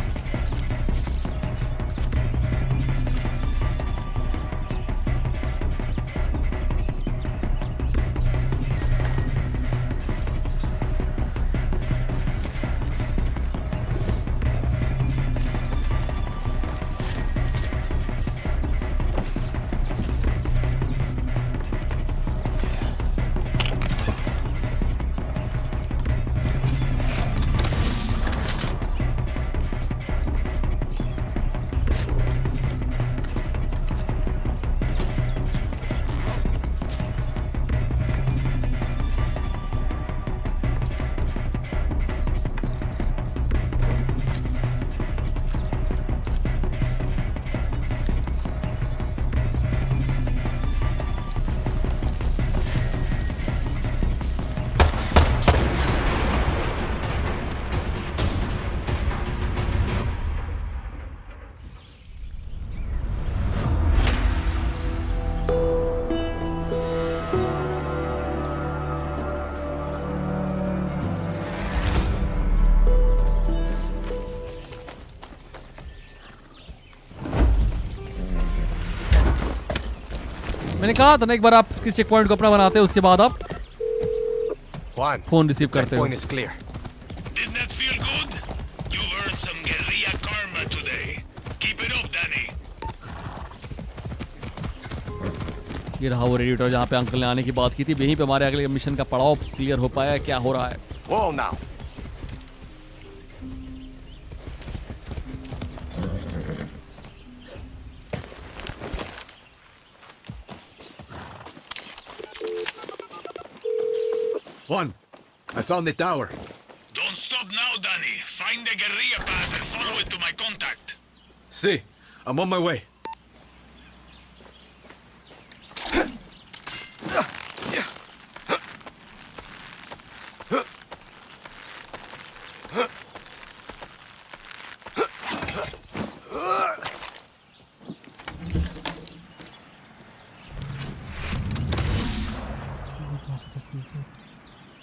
S5: मैंने कहा था ना एक बार आप किस चेक पॉइंट को अपना बनाते हो, उसके बाद आप
S11: Juan,
S5: फोन रिसीव करते हो।
S11: checkpoint is clear.
S4: Didn't that feel good? You've earned some guerrilla karma today. Keep it up, Danny.
S5: ये रहा वो रेडिएटर जहाँ पे अंकल ने आने की बात की थी। यहीं पे हमारे अगले मिशन का पड़ाव क्लियर हो पाया है। क्या हो रहा है?
S11: Whoa now. Juan, I found the tower.
S4: Don't stop now, Danny. Find the guerrilla path and follow it to my contact.
S11: See, I'm on my way.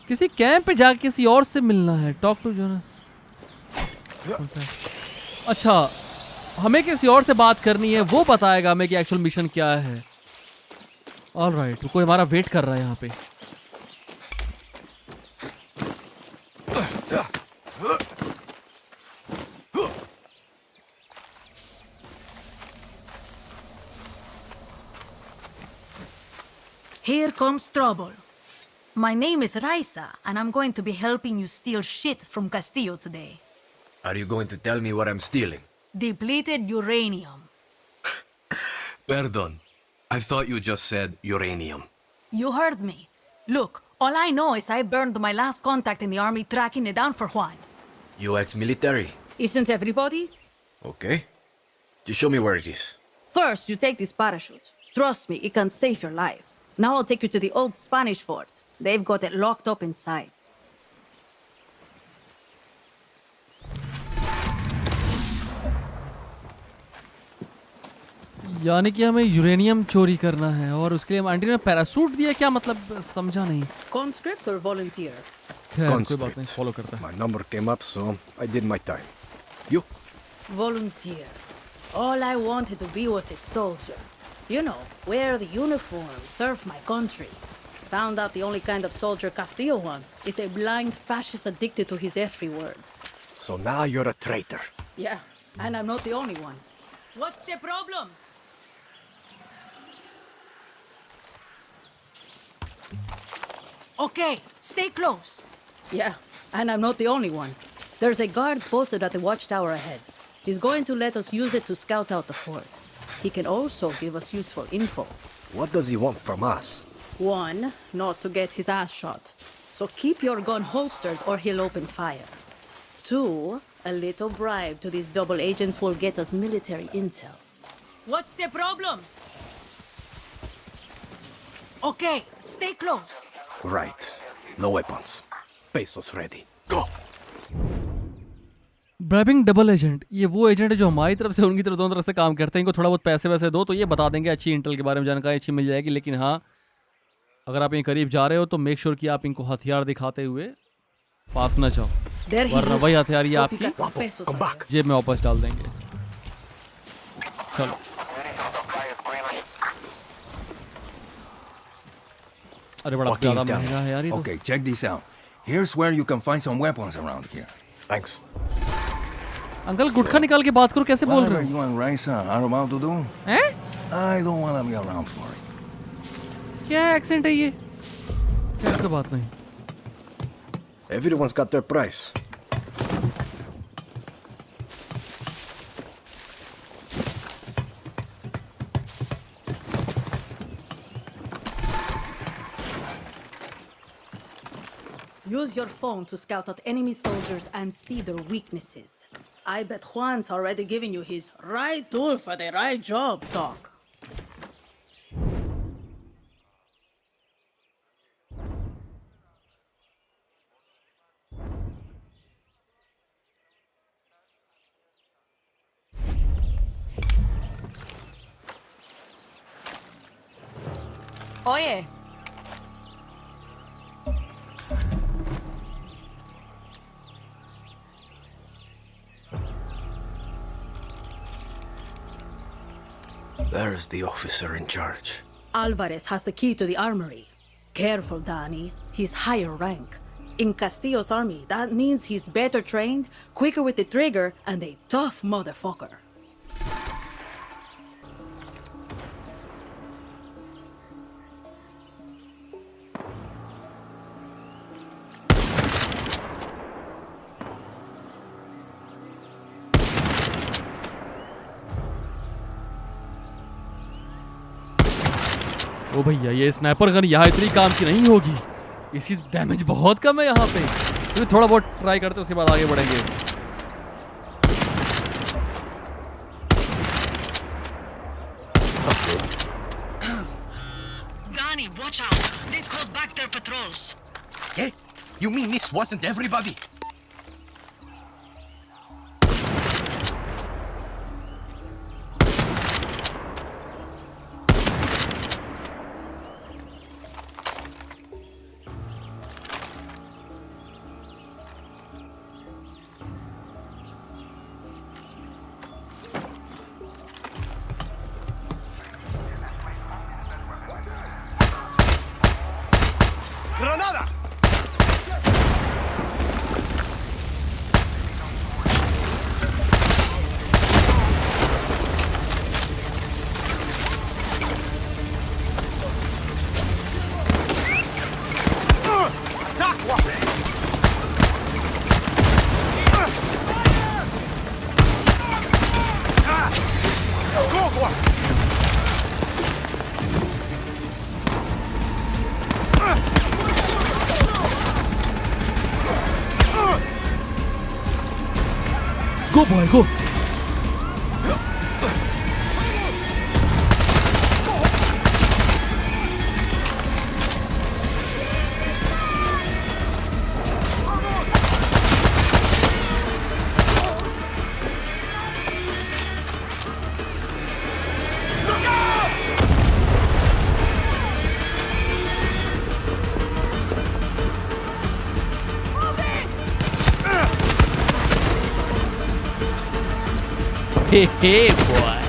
S5: किसी कैंप पे जाके किसी और से मिलना है। टॉक टू जो अच्छा, हमें किसी और से बात करनी है, वो बताएगा हमें कि एक्चुअल मिशन क्या है। ऑलराइट, कोई हमारा वेट कर रहा है यहाँ पे।
S13: Here comes trouble. My name is Raisa, and I'm going to be helping you steal shit from Castillo today.
S11: Are you going to tell me what I'm stealing?
S13: Depleted uranium.
S11: Perdon. I thought you just said uranium.
S13: You heard me. Look, all I know is I burned my last contact in the army tracking it down for Juan.
S11: You ex-military?
S13: Isn't everybody?
S11: Okay. Just show me where it is.
S13: First, you take this parachute. Trust me, it can save your life. Now I'll take you to the old Spanish fort. They've got it locked up inside.
S5: यानी कि हमें uranium चोरी करना है और उसके लिए aunty ने पैरासूट दिया, क्या मतलब समझा नहीं।
S13: Conscript or volunteer?
S5: खैर कोई बात नहीं, फॉलो करता है।
S6: My number came up, so I did my time. You?
S13: Volunteer. All I wanted to be was a soldier. You know, wear the uniform, serve my country. Found out the only kind of soldier Castillo wants is a blind fascist addicted to his every word.
S6: So now you're a traitor.
S13: Yeah, and I'm not the only one. What's the problem? Okay, stay close. Yeah, and I'm not the only one. There's a guard posted at the watchtower ahead. He's going to let us use it to scout out the fort. He can also give us useful info.
S6: What does he want from us?
S13: One, not to get his ass shot. So keep your gun holstered or he'll open fire. Two, a little bribe to these double agents will get us military intel. What's the problem? Okay, stay close.
S6: Right. No weapons. Pesos ready. Go!
S5: Bribing double agent, ये वो agent है जो हमारी तरफ से उनकी तरफ दोनों तरफ से काम करते हैं। इनको थोड़ा बहुत पैसे वैसे दो तो ये बता देंगे, अच्छी इंटेल के बारे में जानकारी अच्छी मिल जाएगी। लेकिन हाँ, अगर आप इनके करीब जा रहे हो तो मेक श्योर कि आप इनको हथियार दिखाते हुए पास न जाओ, वरना वही हथियार ये आपकी जेब में वापस डाल देंगे। चलो, अरे बड़ा ज़्यादा महंगा है यार ये तो।
S14: Okay, check this out. Here's where you can find some weapons around here.
S6: Thanks.
S5: Uncle गुटखा निकाल के बात करो, कैसे बोल रहे
S14: Whatever you and Raisa are about to do, I don't want to be around for it.
S5: क्या accent है ये? ऐसी तो बात नहीं।
S6: Everyone's got their price.
S13: Use your phone to scout out enemy soldiers and see their weaknesses. I bet Juan's already giving you his right tool for the right job talk. Oye.
S6: There's the officer in charge.
S13: Alvarez has the key to the armory. Careful, Danny. He's higher rank. In Castillo's army, that means he's better trained, quicker with the trigger, and a tough motherfucker.
S5: ओ भैया, ये sniper gun यहाँ इतनी काम की नहीं होगी, इसकी damage बहुत कम है यहाँ पे। तो थोड़ा बहुत ट्राई करते हैं, उसके बाद आगे बढ़ेंगे।
S15: Danny, watch out! They've called back their patrols.
S11: Hey, you mean this wasn't everybody?
S6: Granada!
S5: Go boy, go. Hey, hey, boy.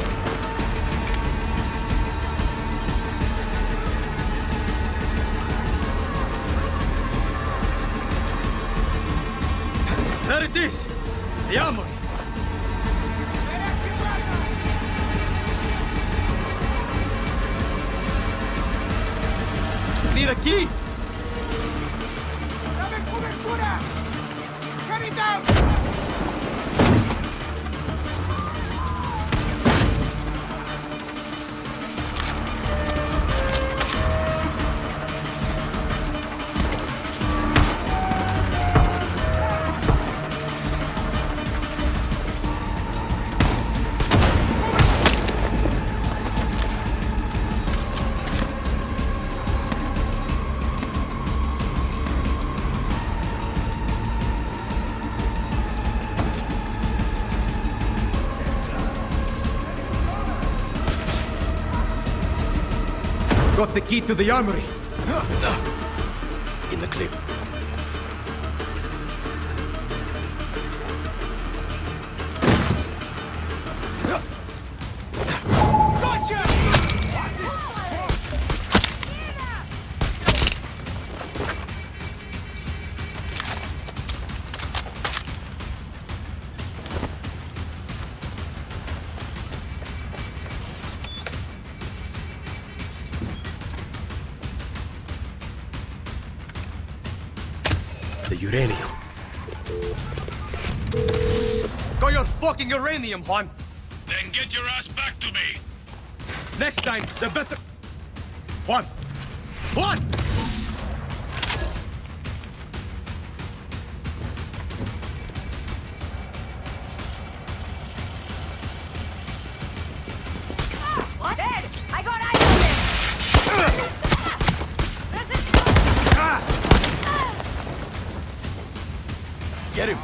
S6: There it is! The armory! Need a key! Got the key to the armory. In the clip. The uranium. Got your fucking uranium, Juan!
S16: Then get your ass back to me!
S6: Next time, the better... Juan! Juan!
S12: What? Ed, I got eyes on him!
S6: Get him!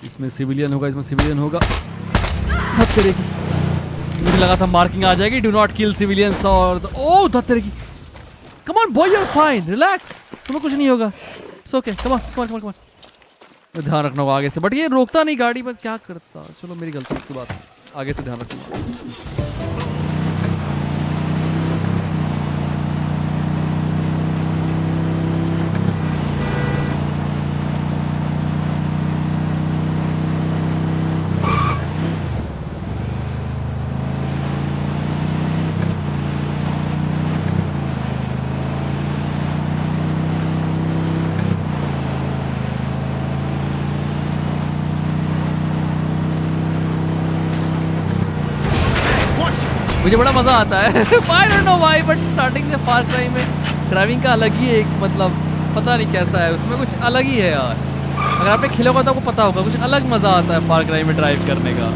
S5: इसमें civilian होगा, इसमें civilian होगा। धत्तेरे की, मुझे लगा था marking आ जाएगी, do not kill civilians और ओ धत्तेरे की। Come on boy, you are fine, relax, तुम्हें कुछ नहीं होगा। It's okay, come on come on come on. ध्यान रखना होगा आगे से, बट ये रोकता नहीं गाड़ी में, क्या करता। चलो मेरी गलती की बात, आगे से ध्यान रखूंगा। मुझे बड़ा मज़ा आता है I don't know why, but starting से फार क्राई में ड्राइविंग का अलग ही एक मतलब पता नहीं कैसा है, उसमें कुछ अलग ही है यार। अगर आपने खेला होगा तो आपको पता होगा, कुछ अलग मज़ा आता है फार क्राई में ड्राइव करने का।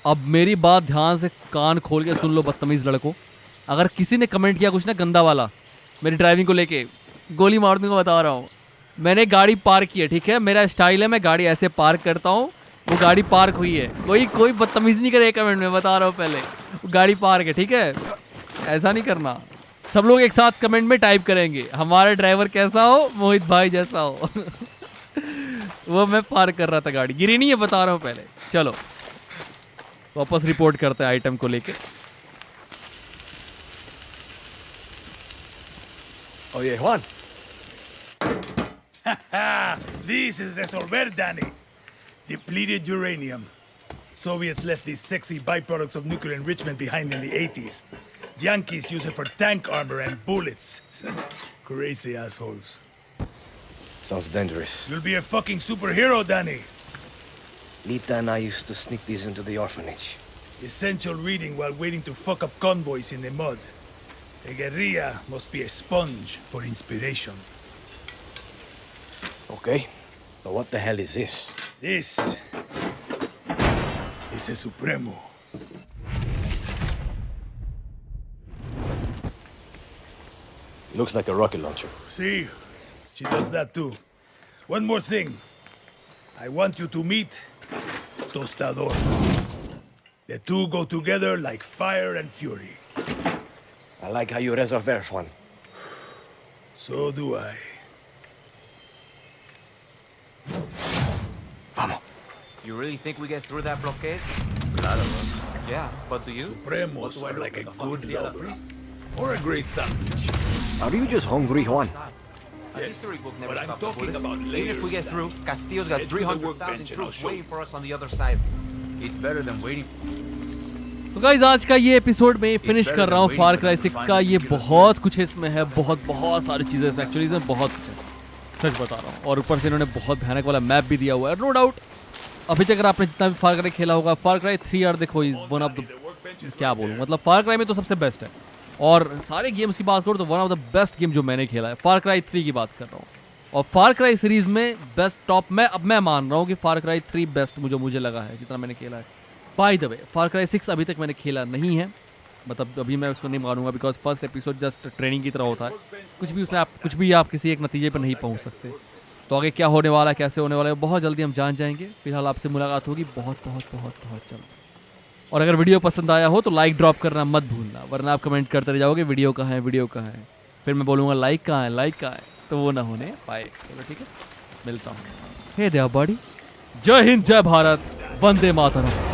S5: अब मेरी बात ध्यान से कान खोल के सुन लो बदतमीज़ लड़कों। अगर किसी ने कमेंट किया कुछ ना गंदा वाला मेरी ड्राइविंग को लेके, गोली मार दूंगा, बता रहा हूँ। मैंने गाड़ी पार्क की है, ठीक है, मेरा स्टाइल है, मैं गाड़ी ऐसे पार्क करता हूँ, वो गाड़ी पार्क हुई है। कोई बदतमीज़ नहीं करे कमेंट में, बता रहा हूँ पहले, वो गाड़ी पार्क है, ठीक है, ऐसा नहीं करना। सब लोग एक साथ कमेंट में टाइप करेंगे हमारा ड्राइवर कैसा हो, मोहित भाई जैसा हो वो मैं पार्क कर रहा था, गाड़ी गिरी नहीं है, बता रहा हूँ पहले। चलो वापस रिपोर्ट करते हैं आइटम को लेके।
S6: Oye, Juan.
S4: This is Resolver, Danny. Depleted uranium. Soviets left these sexy byproducts of nuclear enrichment behind in the 80s. Yankees use it for tank armor and bullets. Crazy assholes.
S6: Sounds dangerous.
S4: You'll be a fucking superhero, Danny.
S6: Lita and I used to sneak these into the orphanage.
S4: Essential reading while waiting to fuck up convoys in the mud. A guerrilla must be a sponge for inspiration.
S6: Okay, but what the hell is this?
S4: This is a Supremo.
S6: Looks like a rocket launcher.
S4: See, she does that too. One more thing. I want you to meet Tostador. The two go together like fire and fury.
S6: I like how you resolver, Juan.
S4: So do I.
S6: Vamos.
S8: You really think we get through that blockade? Claro. Yeah, but do you?
S4: Supremos are like a good lover. Or a great sandwich.
S6: Are you just hungry, Juan?
S4: Yes, but I'm talking about layers.
S8: Even if we get through, Castillo's got 300,000 troops waiting for us on the other side. It's better than waiting.
S5: So guys, आज का ये episode में finish कर रहा हूँ फार cry 6 का। ये बहुत कुछ है इसमें, है बहुत सारी चीज़ें इसमें, एक्चुअली इसमें बहुत कुछ है, सच बता रहा हूँ। और ऊपर से इन्होंने बहुत भयानक वाला मैप भी दिया हुआ है, नो डाउट। अभी तक अगर आपने जितना भी फार क्राई खेला होगा, फार क्राई 3 यार देखो, वन ऑफ द, क्या बोलूँ, मतलब फार क्राई में तो सबसे बेस्ट है। और सारे गेम्स की बात करूँ तो one of the best game जो मैंने खेला है, फार क्राई 3 की बात कर रहा हूँ। और फार क्राई सीरीज़ में बेस्ट टॉप में अब मैं मान रहा हूँ कि फार क्राई 3 बेस्ट मुझे लगा है जितना मैंने खेला है। By the way, far cry 6 अभी तक मैंने खेला नहीं है, मतलब अभी मैं उसको नहीं मानूंगा, because first episode just training की तरह होता है, कुछ भी आप किसी एक नतीजे पर नहीं पहुंच सकते। तो आगे क्या होने वाला है, कैसे होने वाला है, बहुत जल्दी हम जान जाएंगे। फिलहाल आपसे मुलाकात होगी बहुत जल्द। और अगर वीडियो पसंद आया हो तो लाइक ड्रॉप करना मत भूलना, वरना आप कमेंट करते रह जाओगे वीडियो कहाँ है, फिर मैं बोलूँगा लाइक कहाँ है, तो वो ना होने पाए। चलो ठीक है, मिलता हूँ। हे देव बॉडी, जय हिंद, जय भारत, वंदे मातरम।